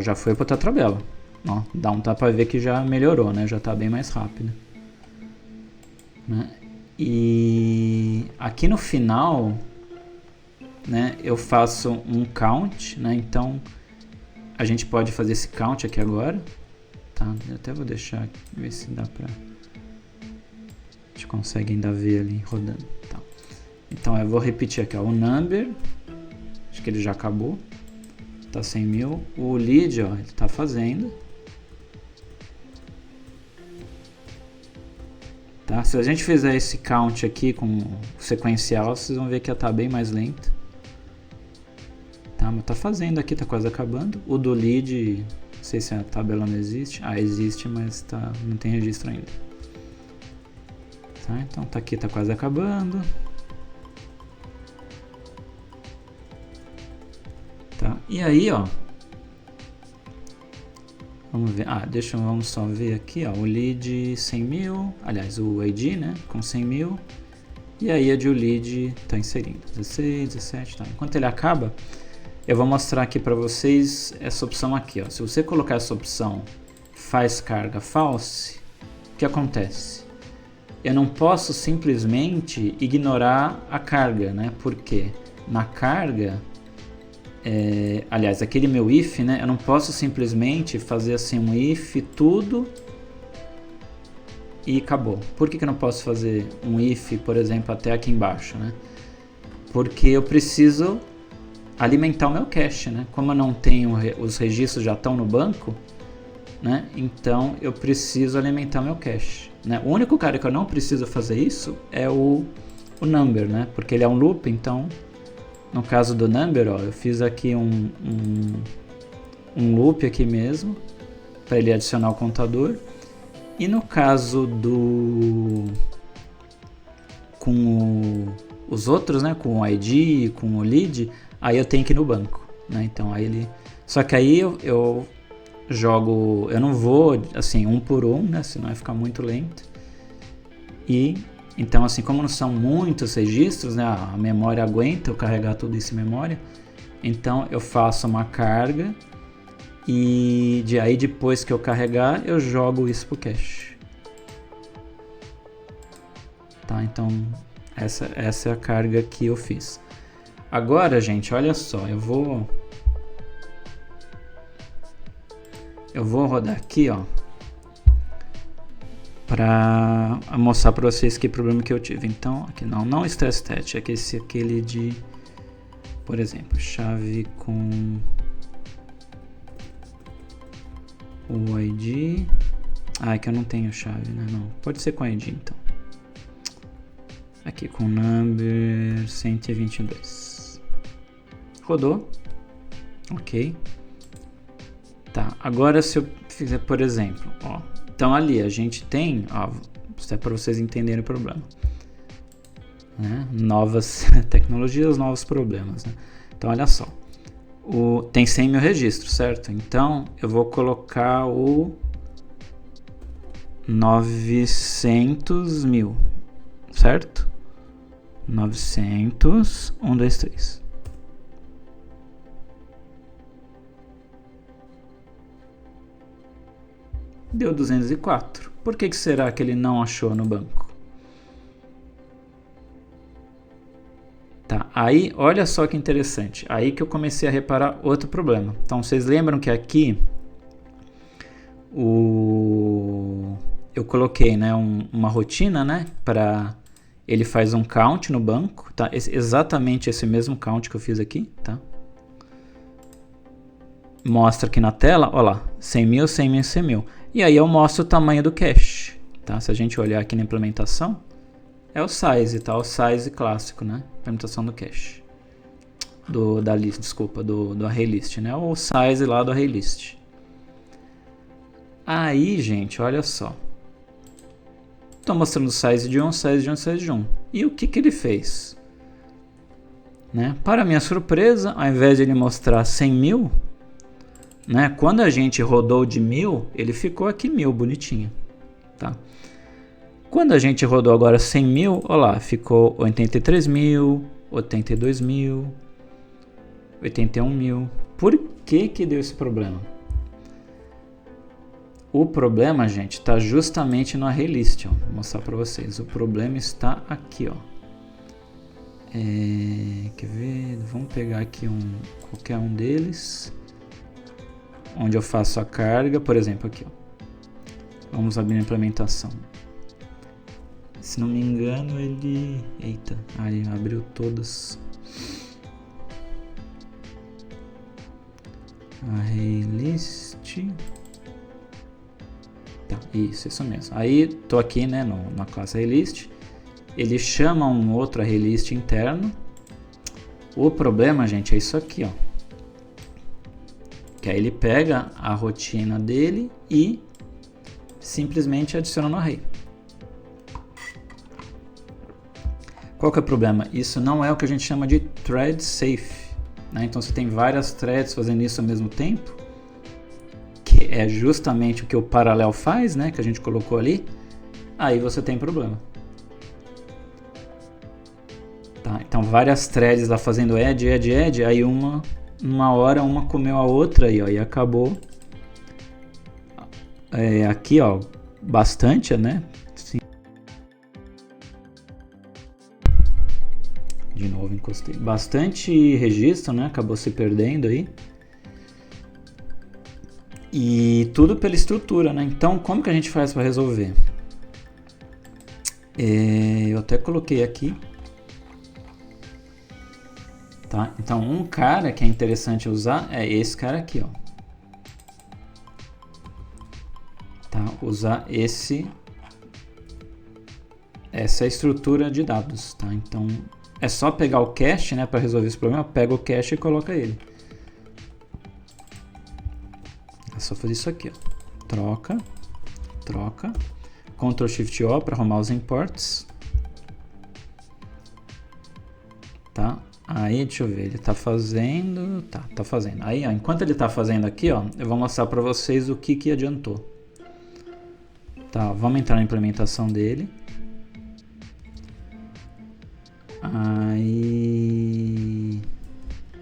Já foi para outra tabela, ó, dá para ver que já melhorou, né? Já está bem mais rápido, né? E aqui no final, né, eu faço um count, né? Então a gente pode fazer esse count aqui agora, tá? Eu até vou deixar aqui, ver se dá pra... A gente consegue ainda ver ali rodando, tá? Então eu vou repetir aqui, ó, o number, acho que ele já acabou, tá 100 mil. O lead, ó, ele tá fazendo, tá? Se a gente fizer esse count aqui com sequencial, vocês vão ver que ela tá bem mais lenta. Tá, mas tá fazendo aqui, tá quase acabando. O do lead, não sei se a tabela não existe. Ah, existe, mas não tem registro ainda. Tá, então tá aqui, tá quase acabando. Tá, e aí, ó. Vamos ver, vamos só ver aqui, ó. O lead 100 mil, aliás, o ID, né, com 100 mil. E aí a de o lead tá inserindo 16, 17, tá. Enquanto ele acaba, eu vou mostrar aqui para vocês essa opção aqui, ó. Se você colocar essa opção faz carga false, o que acontece? Eu não posso simplesmente ignorar a carga, né? Porque na carga, aliás, aquele meu if, né? Eu não posso simplesmente fazer assim um if tudo e acabou. Por que eu não posso fazer um if, por exemplo, até aqui embaixo, né? Porque eu preciso alimentar o meu cache, né? Como eu não tenho, os registros já estão no banco, né? Então eu preciso alimentar meu cache, né? O único cara que eu não preciso fazer isso é o number, né? Porque ele é um loop, então no caso do number, ó, eu fiz aqui um loop aqui mesmo para ele adicionar o contador. E no caso os outros, né, com o ID, com o lead, aí eu tenho que ir no banco, né? Então aí ele, só que aí eu jogo, eu não vou assim um por um, né, senão vai ficar muito lento. E então assim, como não são muitos registros, né, a memória aguenta eu carregar tudo isso em memória, então eu faço uma carga e aí depois que eu carregar eu jogo isso pro cache. Tá, então essa é a carga que eu fiz. Agora, gente, olha só, eu vou rodar aqui, ó, para mostrar para vocês que problema que eu tive. Então, aqui não stress test, é que aquele de, por exemplo, chave com o ID. Ah, é que eu não tenho chave, né? Não, pode ser com ID, então. Aqui com number 122. Rodou. Ok. Tá, agora se eu fizer, por exemplo, ó. Então ali a gente tem, ó, isso é para vocês entenderem o problema, né? Novas tecnologias, novos problemas, né? Então olha só. Tem 100 mil registros, certo? Então eu vou colocar o 900 mil, certo? 900, 1, 2, 3. Deu 204. Por que será que ele não achou no banco? Tá, aí olha só que interessante. Aí que eu comecei a reparar outro problema. Então vocês lembram que aqui eu coloquei, né, uma rotina, né, para ele faz um count no banco, tá? Exatamente esse mesmo count que eu fiz aqui, tá? Mostra aqui na tela, ó lá, 100 mil, 100 mil, 100 mil. E aí eu mostro o tamanho do cache, tá? Se a gente olhar aqui na implementação, é o size, tá? O size clássico, né? Implementação do cache. Da list, desculpa, do array list, né? O size lá do array list. Aí, gente, olha só. Estou mostrando o size de um, size de um, size de um. E o que ele fez? Né? Para minha surpresa, ao invés de ele mostrar 100 mil, né? Quando a gente rodou de 1000, ele ficou aqui 1000, bonitinho. Tá? Quando a gente rodou agora 100 mil, olha lá, ficou 83 mil, 82 mil, 81 mil. Por que deu esse problema? O problema, gente, está justamente no array list, ó. Vou mostrar para vocês. O problema está aqui, ó. Quer ver? Vamos pegar aqui qualquer um deles, onde eu faço a carga, por exemplo, aqui, ó. Vamos abrir a implementação. Se não me engano, ele... Eita, ele abriu todos. Array list. Tá, isso mesmo. Aí tô aqui, né, na classe ArrayList. Ele chama um outro ArrayList interno. O problema, gente, é isso aqui, ó. Que aí ele pega a rotina dele e simplesmente adiciona no array. Qual que é o problema? Isso não é o que a gente chama de thread safe, né? Então você tem várias threads fazendo isso ao mesmo tempo, que é justamente o que o paralelo faz, né, que a gente colocou ali. Aí você tem problema. Tá, então várias threads lá fazendo add, aí uma numa hora uma comeu a outra aí, ó, e acabou aqui, ó, bastante, né? Sim. De novo encostei. Bastante registro, né? Acabou se perdendo aí. E tudo pela estrutura, né? Então, como que a gente faz para resolver? Eu até coloquei aqui. Tá? Então, um cara que é interessante usar é esse cara aqui, ó. Tá? Usar essa estrutura de dados, tá? Então, é só pegar o cache, né, para resolver esse problema. Pega o cache e coloca ele. É só fazer isso aqui, ó. Troca. Ctrl Shift O para arrumar os imports. Tá? Aí, deixa eu ver, ele tá fazendo... Tá fazendo. Aí, ó, enquanto ele tá fazendo aqui, ó, eu vou mostrar para vocês o que adiantou. Tá, vamos entrar na implementação dele. Aí...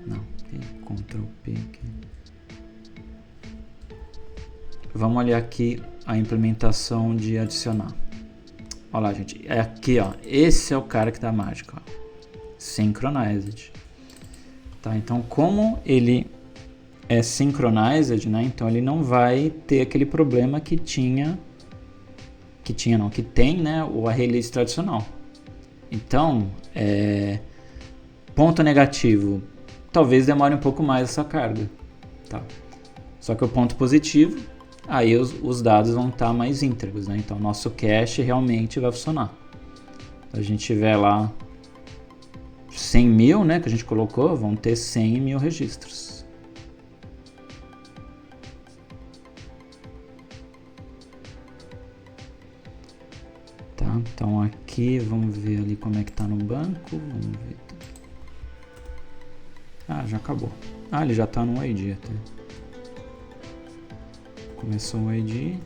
Não, tem Ctrl P aqui. Vamos olhar aqui a implementação de adicionar. Olha lá, gente. É aqui, ó. Esse é o cara que dá mágica, ó. Synchronized. Tá, então como ele é synchronized, né? Então ele não vai ter aquele problema que tem, né? O array list tradicional. Então, ponto negativo, talvez demore um pouco mais essa carga, tá? Só que o ponto positivo, aí os dados vão estar mais íntegros, né? Então, nosso cache realmente vai funcionar. Se a gente tiver lá 100 mil, né, que a gente colocou, vão ter 100 mil registros. Tá, então aqui, vamos ver ali como é que tá no banco, vamos ver. Ah, já acabou. Ah, ele já tá no ID até. Começou o ID.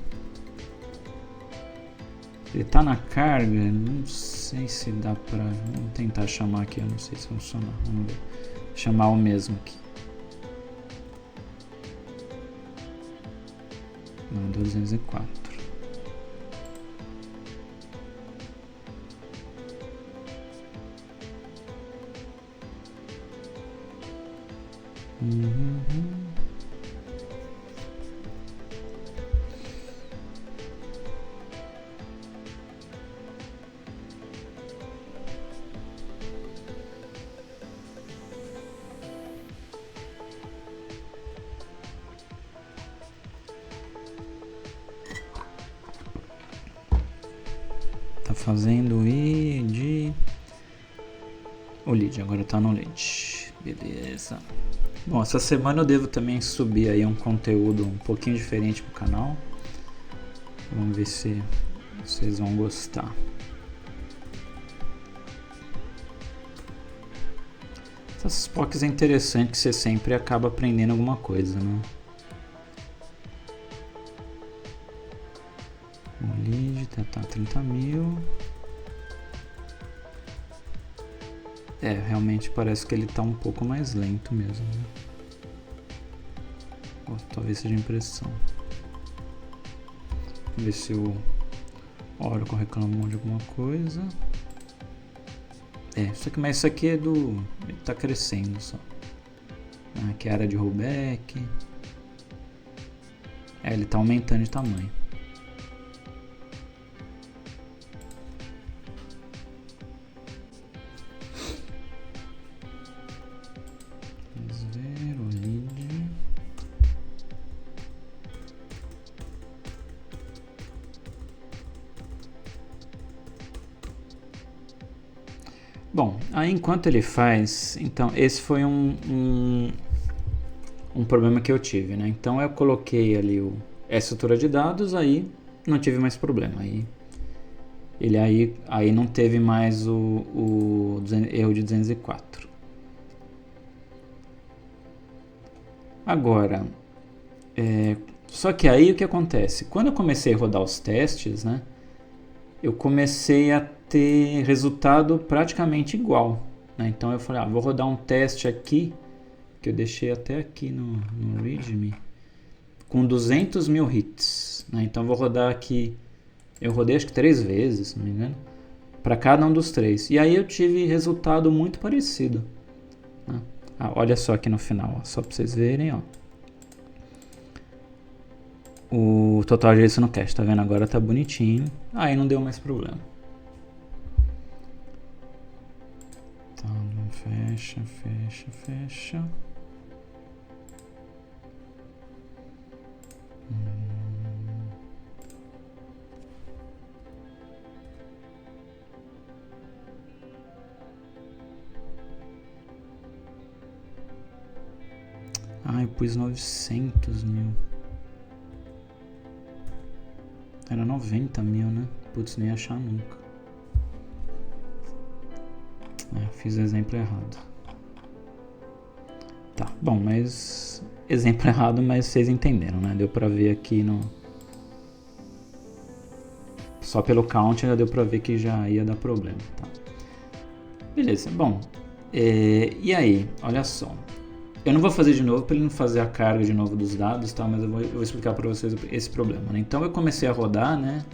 Ele tá na carga, não sei se dá pra... Vamos tentar chamar aqui, eu não sei se funciona. Vamos ver. Chamar o mesmo aqui. Não, 204. Tá fazendo o ID. O lead, agora tá no lead. Beleza. Bom, essa semana eu devo também subir aí um conteúdo um pouquinho diferente pro canal. Vamos ver se vocês vão gostar. Essas POCs é interessante que você sempre acaba aprendendo alguma coisa, né? O lead tá 30 mil. Realmente parece que ele tá um pouco mais lento mesmo, né? Ou talvez seja impressão. Vamos ver se o Oracle reclamou de alguma coisa. Mas isso aqui é do... Ele tá crescendo só. Aqui é a área de rollback. Ele tá aumentando de tamanho. Bom, aí enquanto ele faz, então esse foi um problema que eu tive, né? Então eu coloquei ali a estrutura de dados, aí não tive mais problema, aí não teve mais o erro de 204. Agora, só que aí o que acontece? Quando eu comecei a rodar os testes, né? Eu comecei a ter resultado praticamente igual, né? Então eu falei, vou rodar um teste aqui que eu deixei até aqui no readme, com 200 mil hits, né? Então eu vou rodar aqui, eu rodei acho que 3 vezes, se não me engano, para cada um dos 3. E aí eu tive resultado muito parecido, né? Olha só aqui no final, ó, só para vocês verem, ó. O total de isso no cache, tá vendo? Agora tá bonitinho. Aí não deu mais problema. Tá, fecha, fecha, fecha. Eu pus 900 mil. Era 90 mil, né? Putz, nem ia achar nunca. Fiz o exemplo errado. Tá, bom, mas... Exemplo errado, mas vocês entenderam, né? Deu pra ver aqui no... Só pelo count já deu pra ver que já ia dar problema, tá? Beleza, bom. E aí, olha só. Eu não vou fazer de novo para ele não fazer a carga de novo dos dados, tá? Mas eu vou explicar para vocês esse problema, né? Então eu comecei a rodar, né,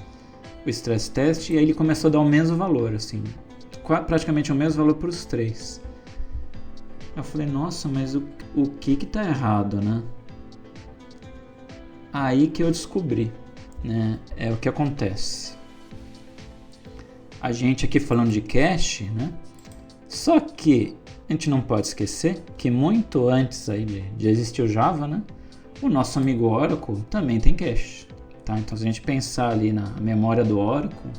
o stress test e aí ele começou a dar o mesmo valor, assim, praticamente o mesmo valor para os 3. Eu falei, nossa, mas o que tá errado, né? Aí que eu descobri, né? É o que acontece. A gente aqui falando de cache, né? Só que a gente não pode esquecer que muito antes aí de existir o Java, né, o nosso amigo Oracle também tem cache, tá? Então se a gente pensar ali na memória do Oracle,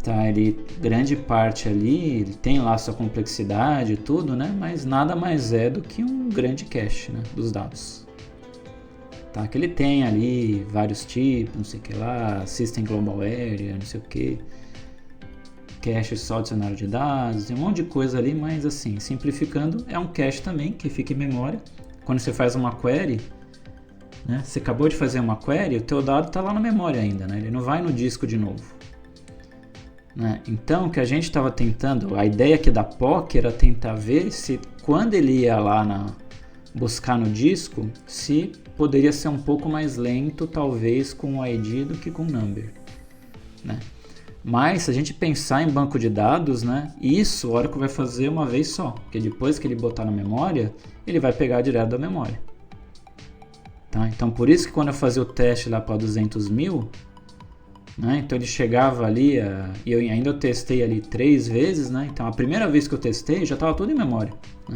tá, ele, grande parte ali, ele tem lá sua complexidade e tudo, né, mas nada mais é do que um grande cache, né, dos dados. Tá, que ele tem ali vários tipos, não sei o que lá, System Global Area, não sei o que, cache só dicionário de dados, tem um monte de coisa ali, mas assim, simplificando, é um cache também que fica em memória. Quando você faz uma query, né, você acabou de fazer uma query, o teu dado está lá na memória ainda, né, ele não vai no disco de novo, né? Então, o que a gente estava tentando, a ideia aqui da POC era tentar ver se quando ele ia lá buscar no disco, se poderia ser um pouco mais lento, talvez com o ID do que com o number, né? Mas se a gente pensar em banco de dados, né, isso o Oracle vai fazer uma vez só, porque depois que ele botar na memória, ele vai pegar direto da memória. Tá? Então por isso que quando eu fazia o teste lá para 200 mil, né, então ele chegava ali, e eu ainda testei ali 3 vezes, né, então a primeira vez que eu testei já estava tudo em memória, né?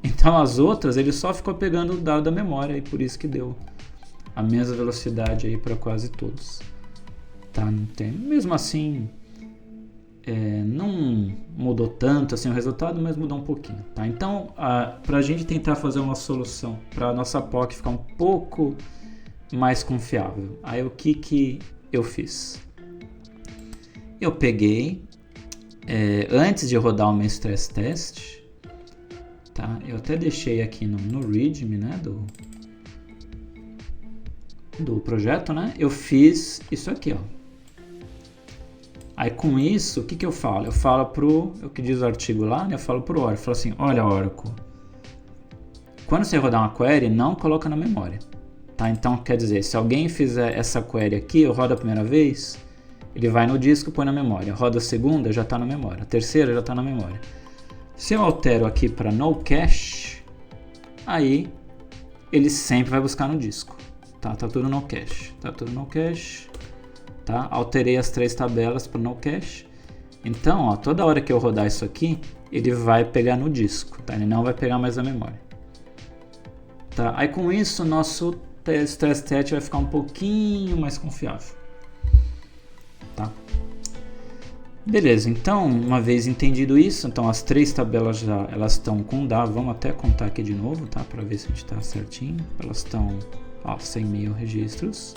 Então as outras ele só ficou pegando o dado da memória e por isso que deu a mesma velocidade aí para quase todos. Tá, não tem. Mesmo assim, não mudou tanto assim o resultado, mas mudou um pouquinho. Tá? Então, para a gente tentar fazer uma solução para a nossa POC ficar um pouco mais confiável, aí o que eu fiz? Eu peguei, antes de rodar o meu stress test, tá? Eu até deixei aqui no readme, né, do projeto, né? Eu fiz isso aqui, ó. Aí com isso, o que eu falo? Eu falo o que diz o artigo lá, né? Eu falo pro Oracle, eu falo assim, olha Oracle, quando você rodar uma query, não coloca na memória, tá? Então, quer dizer, se alguém fizer essa query aqui, eu rodo a primeira vez, ele vai no disco e põe na memória, roda a segunda, já está na memória, a terceira já está na memória. Se eu altero aqui para no cache, aí ele sempre vai buscar no disco, tá? Tá tudo no cache, tá tudo no cache. Tá? Alterei as 3 tabelas para no cache. Então, ó, toda hora que eu rodar isso aqui, ele vai pegar no disco, tá? Ele não vai pegar mais na memória. Tá? Aí com isso, nosso stress test vai ficar um pouquinho mais confiável. Tá? Beleza, então, uma vez entendido isso, então as 3 tabelas já elas estão com dados. Vamos até contar aqui de novo, tá? Para ver se a gente está certinho. Elas estão, ó, 100 mil registros.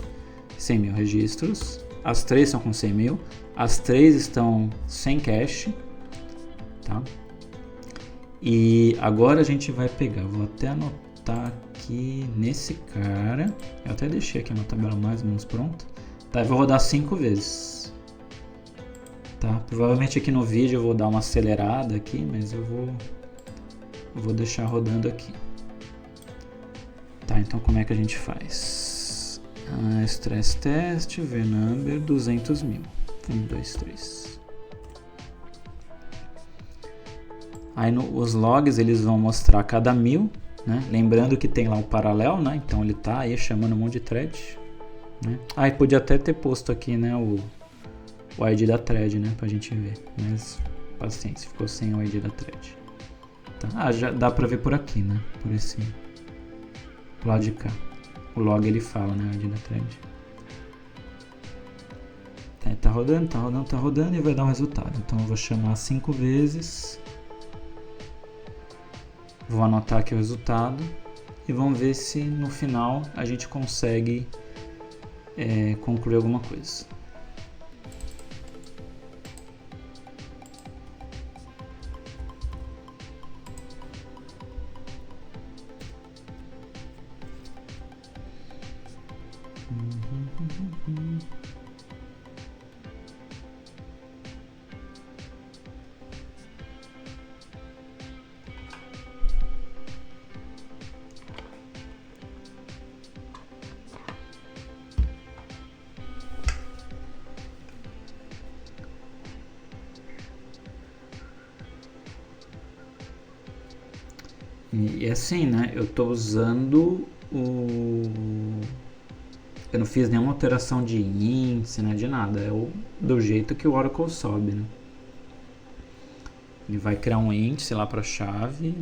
100 mil registros. As 3 estão com 100 mil, as 3 estão sem cache, tá? E agora a gente vai pegar, vou até anotar aqui nesse cara, eu até deixei aqui uma tabela mais ou menos pronta, tá? Eu vou rodar 5 vezes, tá? Provavelmente aqui no vídeo eu vou dar uma acelerada aqui, mas eu vou vou deixar rodando aqui. Tá, então como é que a gente faz? Stress test, vnumber 200.000. 1, 2, 3. Aí os logs eles vão mostrar cada 1000, né? Lembrando que tem lá o paralelo, né? Então ele tá aí chamando um monte de thread, né? E podia até ter posto aqui, né, o ID da thread, né, pra gente ver, mas paciência, ficou sem o ID da thread. Tá. Já dá pra ver por aqui, né, por esse lado de cá. O log ele fala, né, o ID da thread. Tá rodando e vai dar um resultado. Então eu vou chamar 5 vezes. Vou anotar aqui o resultado e vamos ver se no final a gente consegue concluir alguma coisa. E assim, né, eu tô usando eu não fiz nenhuma alteração de índice, né, de nada, do jeito que o Oracle sobe, né. Ele vai criar um índice lá para a chave,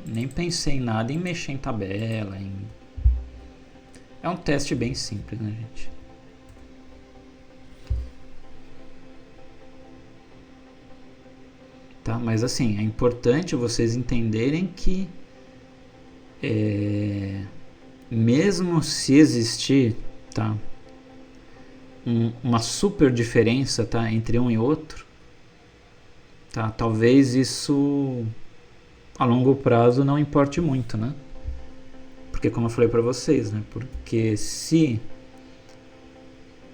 nem pensei em nada em mexer em tabela, é um teste bem simples, né, gente. Tá, mas assim, é importante vocês entenderem que mesmo se existir, tá, uma super diferença, tá, entre um e outro, tá, talvez isso a longo prazo não importe muito, né? Porque como eu falei para vocês, né? Porque se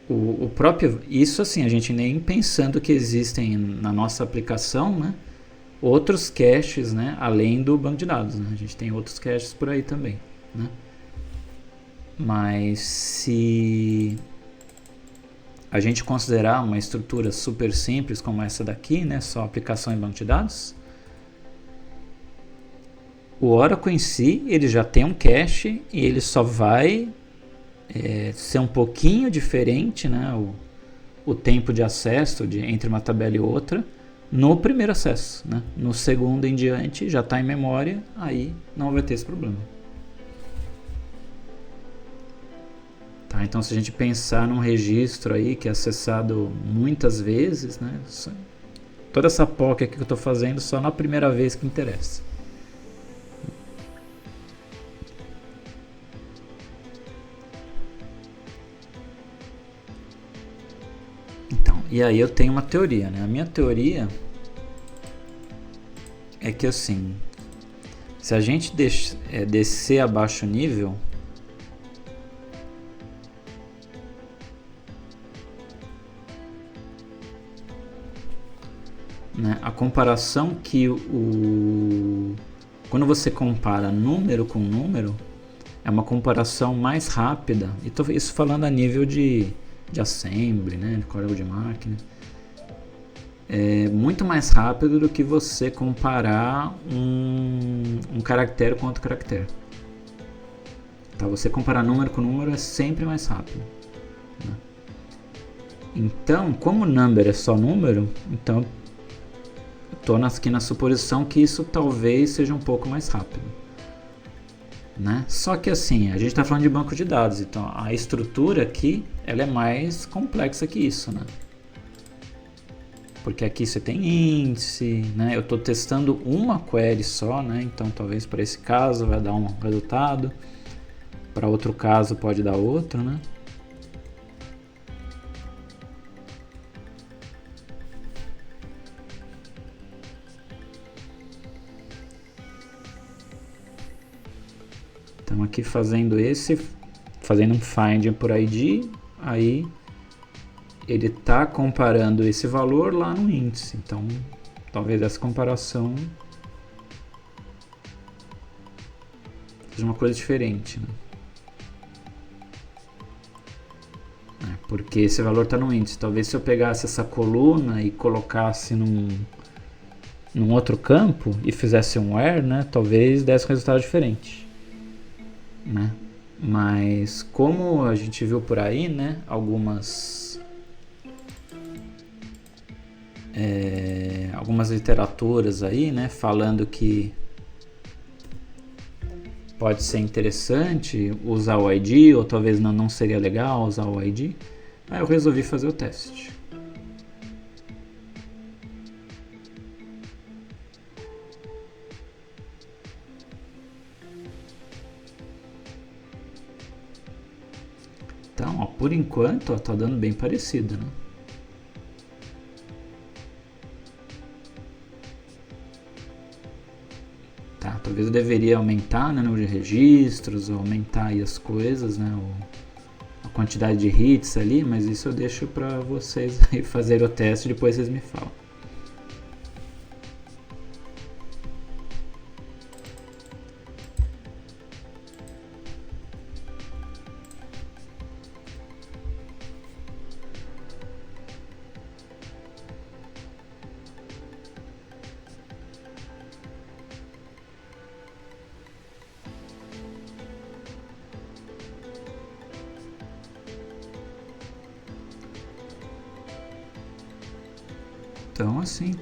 o próprio, isso assim, a gente nem pensando que existem na nossa aplicação, né, outros caches, né, além do banco de dados, né? A gente tem outros caches por aí também, né? Mas se a gente considerar uma estrutura super simples como essa daqui, né, só aplicação em banco de dados, o Oracle em si ele já tem um cache e ele só vai ser um pouquinho diferente, né, o tempo de acesso entre uma tabela e outra no primeiro acesso, né? No segundo em diante já está em memória, aí não vai ter esse problema. Tá, então se a gente pensar num registro aí que é acessado muitas vezes, né, toda essa POC aqui que eu estou fazendo só na primeira vez que interessa. Então, e aí eu tenho uma teoria, né? A minha teoria é que assim, se a gente descer abaixo o nível, né, a comparação que quando você compara número com número, é uma comparação mais rápida, e isso falando a nível de assembly, né, de código de máquina, é muito mais rápido do que você comparar um caractere com outro caractere. Tá? Você comparar número com número é sempre mais rápido, né? Então, como number é só número, então eu estou aqui na suposição que isso talvez seja um pouco mais rápido, né? Só que assim, a gente está falando de banco de dados, então a estrutura aqui ela é mais complexa que isso, né? Porque aqui você tem índice, né? Eu estou testando uma query só, né? Então talvez para esse caso vai dar um resultado, para outro caso pode dar outro, né? Então aqui fazendo um find por ID, aí ele está comparando esse valor lá no índice. Então talvez essa comparação seja uma coisa diferente, né? Porque esse valor está no índice. Talvez se eu pegasse essa coluna e colocasse num outro campo e fizesse um where, né, talvez desse um resultado diferente, né? Mas como a gente viu por aí, né, algumas literaturas aí, né, falando que pode ser interessante usar o ID, ou talvez não seria legal usar o ID, aí eu resolvi fazer o teste. Então, ó, por enquanto, ó, tá dando bem parecido, né? Tá, talvez eu deveria aumentar, né, o número de registros, ou aumentar aí as coisas, né, a quantidade de hits ali, mas isso eu deixo para vocês aí fazerem o teste e depois vocês me falam. Então, assim,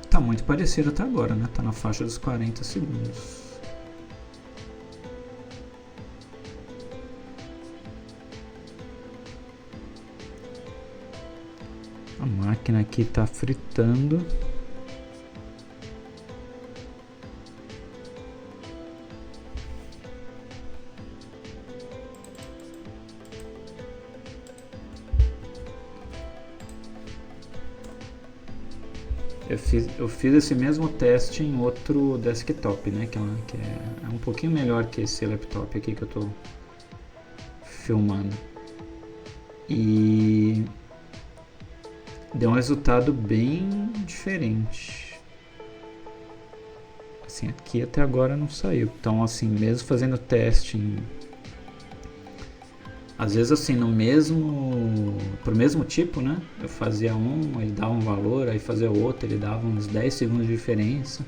tá muito parecido até agora, né? Tá na faixa dos 40 segundos. A máquina aqui tá fritando. Eu fiz esse mesmo teste em outro desktop, né? Que é um pouquinho melhor que esse laptop aqui que eu tô filmando. E deu um resultado bem diferente. Assim, aqui até agora não saiu. Então, assim, mesmo fazendo teste às vezes assim, pro mesmo tipo, né? Eu fazia um, ele dava um valor, aí fazia outro, ele dava uns 10 segundos de diferença.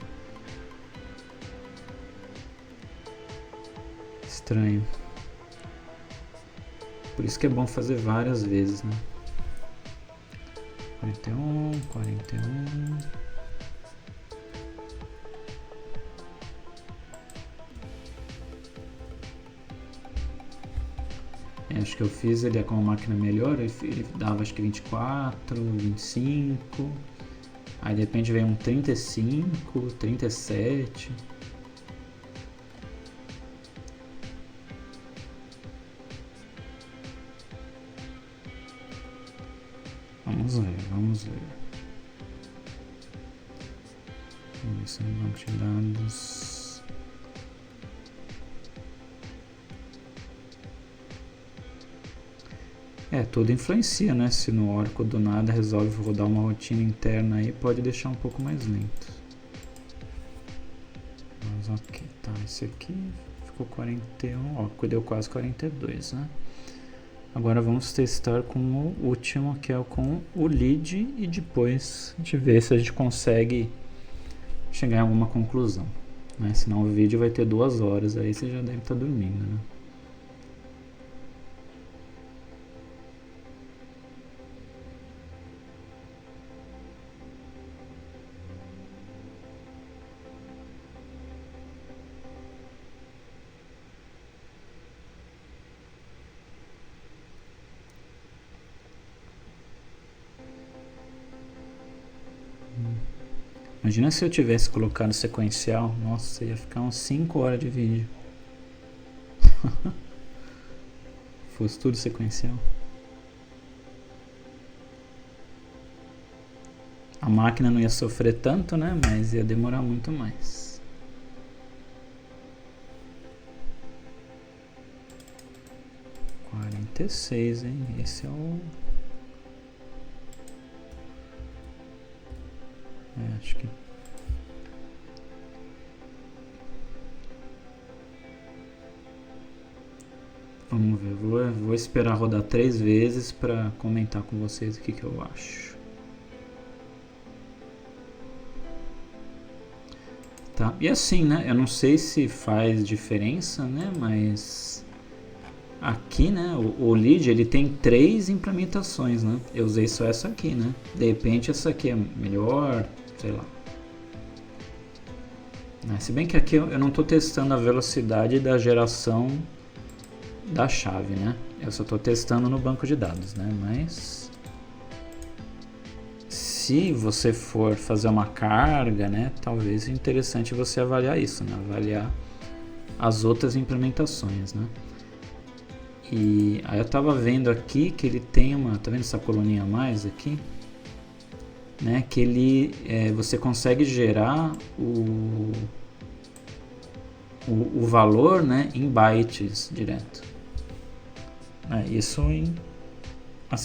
Estranho. Por isso que é bom fazer várias vezes, né? 41. Acho que eu fiz ele com uma máquina melhor, ele dava acho que 24, 25, aí de repente veio um 35, 37. Vamos ver. Vamos ver se no banco de dados. Tudo influencia, né? Se no Oracle do nada resolve rodar uma rotina interna aí, pode deixar um pouco mais lento. Mas ok, tá. Esse aqui ficou 41, ó, deu quase 42, né? Agora vamos testar com o último, que é com o lead, e depois a gente vê se a gente consegue chegar em alguma conclusão, né? Senão o vídeo vai ter 2 horas, aí você já deve estar dormindo, né? Imagina se eu tivesse colocado sequencial, nossa, ia ficar uns 5 horas de vídeo. Fosse tudo sequencial. A máquina não ia sofrer tanto, né? Mas ia demorar muito mais. (46), hein? Esse é o... acho que... Vamos ver, vou esperar rodar 3 vezes para comentar com vocês o que eu acho. Tá, e assim, né, eu não sei se faz diferença, né, mas aqui, né, o lead, ele tem 3 implementações, né, eu usei só essa aqui, né, de repente essa aqui é melhor, sei lá. Se bem que aqui eu não estou testando a velocidade da geração da chave, né, eu só estou testando no banco de dados, né, mas se você for fazer uma carga, né, talvez seja interessante você avaliar isso, né, avaliar as outras implementações, né. E aí eu estava vendo aqui que ele tem uma, tá vendo essa coluninha a mais aqui, né, que ele você consegue gerar o valor, né, em bytes direto. Isso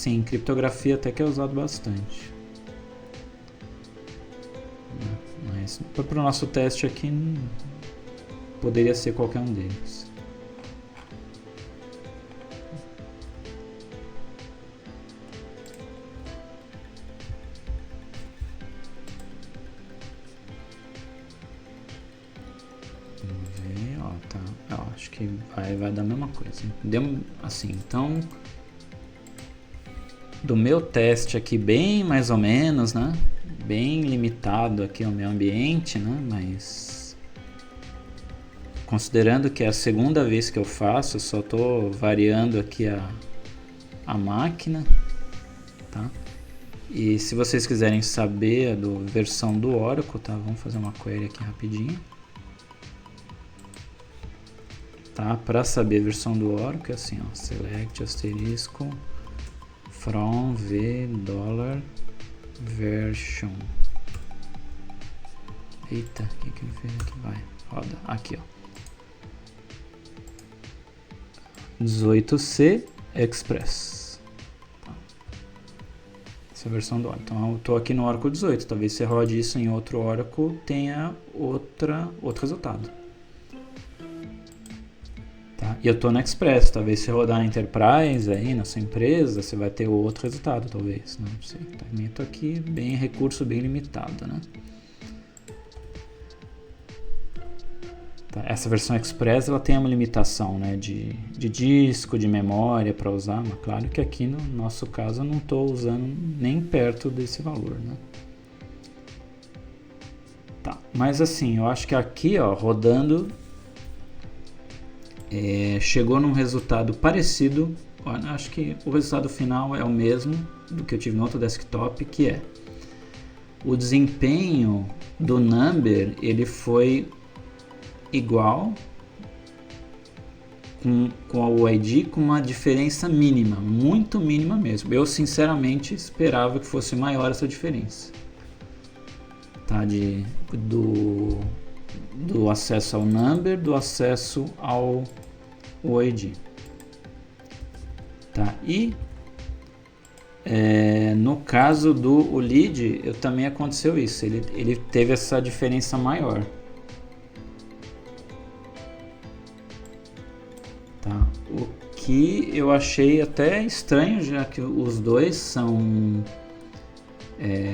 em criptografia até que é usado bastante. Mas para o nosso teste aqui poderia ser qualquer um deles. Vamos ver, tá. Acho que vai dar a mesma coisa. Assim, então do meu teste aqui bem mais ou menos, né? Bem limitado aqui ao meu ambiente, né? Mas considerando que é a segunda vez que eu faço, eu só estou variando aqui a máquina, tá? E se vocês quiserem saber a versão do Oracle, tá? Vamos fazer uma query aqui rapidinho, tá? Para saber a versão do Oracle é assim, ó, select asterisco from v $ version. Eita, o que ele fez aqui? Vai, roda, aqui ó, 18C Express, tá. Essa é a versão do Oracle. Então eu estou aqui no Oracle 18, talvez você rode isso em outro Oracle, tenha outro resultado, tá? E eu estou na Express, talvez você rodar na Enterprise aí na sua empresa, você vai ter outro resultado, talvez, não sei. Também estou aqui recurso bem limitado, né? Tá, essa versão Express ela tem uma limitação, né, de disco, de memória para usar, mas claro que aqui no nosso caso eu não estou usando nem perto desse valor, né? Tá, mas assim, eu acho que aqui, ó, rodando, chegou num resultado parecido. Ó, acho que o resultado final é o mesmo do que eu tive no outro desktop, que é o desempenho do Number, ele foi igual com a UID, com uma diferença mínima, muito mínima mesmo. Eu sinceramente esperava que fosse maior essa diferença, tá? Do acesso ao Number, do acesso ao UID, tá? E no caso do lead, também aconteceu isso, ele teve essa diferença maior. Tá. O que eu achei até estranho, já que os dois são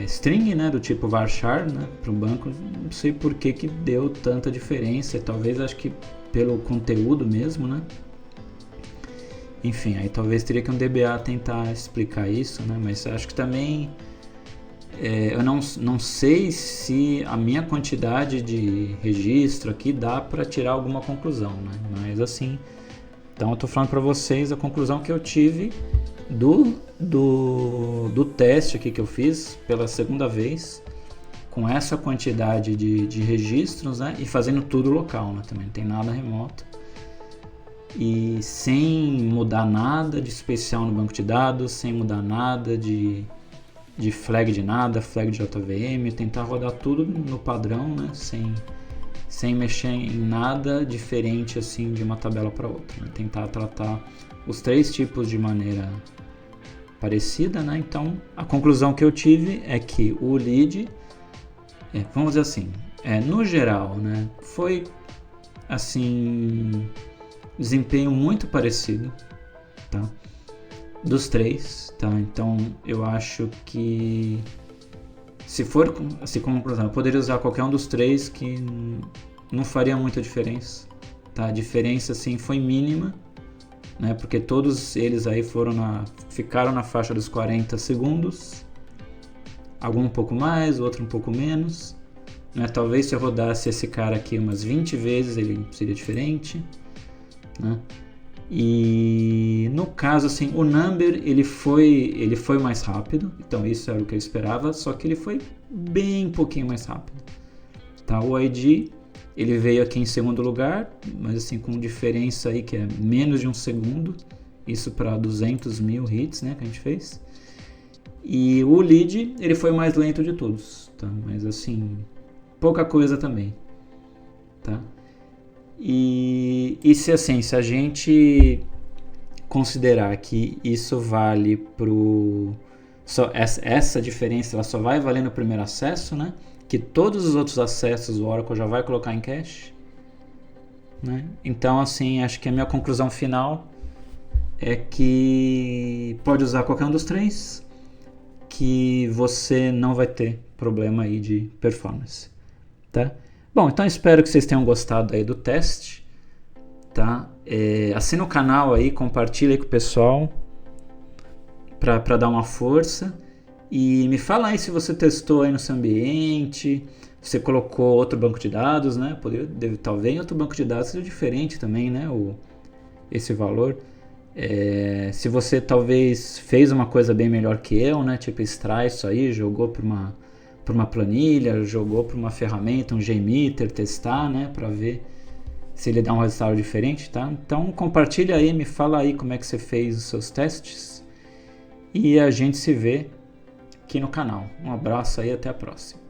string, né, do tipo varchar, né, para o banco. Não sei por que deu tanta diferença, talvez acho que pelo conteúdo mesmo, né. Enfim, aí talvez teria que um DBA tentar explicar isso, né, mas acho que também eu não sei se a minha quantidade de registro aqui dá para tirar alguma conclusão, né, mas assim. Então eu estou falando para vocês a conclusão que eu tive do teste aqui que eu fiz pela segunda vez, com essa quantidade de registros, né, e fazendo tudo local, né, também não tem nada remoto, e sem mudar nada de especial no banco de dados, sem mudar nada de flag de nada, flag de JVM, tentar rodar tudo no padrão, né, sem mexer em nada diferente assim de uma tabela para outra, né? Tentar tratar os 3 tipos de maneira parecida, né? Então a conclusão que eu tive é que o lead, vamos dizer assim, no geral, né, foi assim, desempenho muito parecido, tá? Dos 3, tá? Então eu acho que se for assim como conclusão, eu poderia usar qualquer um dos 3 que não faria muita diferença, tá? A diferença assim foi mínima, né? Porque todos eles aí ficaram na faixa dos 40 segundos, algum um pouco mais, outro um pouco menos, né? Talvez se eu rodasse esse cara aqui umas 20 vezes ele seria diferente, né? E no caso assim, o Number ele foi mais rápido, então isso era o que eu esperava, só que ele foi bem pouquinho mais rápido, tá? O ID ele veio aqui em segundo lugar, mas assim com diferença aí que é menos de um segundo, isso para 200 mil hits, né, que a gente fez. E o Lead ele foi o mais lento de todos, tá? Mas assim pouca coisa também, tá? E se assim, se a gente considerar que isso vale essa diferença ela só vai valer no primeiro acesso, né? Que todos os outros acessos o Oracle já vai colocar em cache, né? Então assim, acho que a minha conclusão final é que pode usar qualquer um dos 3, que você não vai ter problema aí de performance, tá? Bom, então espero que vocês tenham gostado aí do teste, tá? Assina o canal aí, compartilha aí com o pessoal para dar uma força e me fala aí se você testou aí no seu ambiente, você colocou outro banco de dados, né? Talvez outro banco de dados seja diferente também, né? Esse valor. Se você talvez fez uma coisa bem melhor que eu, né? Tipo extrai isso aí, jogou para uma planilha, jogou para uma ferramenta, um JMeter, testar, né, para ver se ele dá um resultado diferente, tá? Então compartilha aí, me fala aí como é que você fez os seus testes e a gente se vê aqui no canal. Um abraço aí, até a próxima.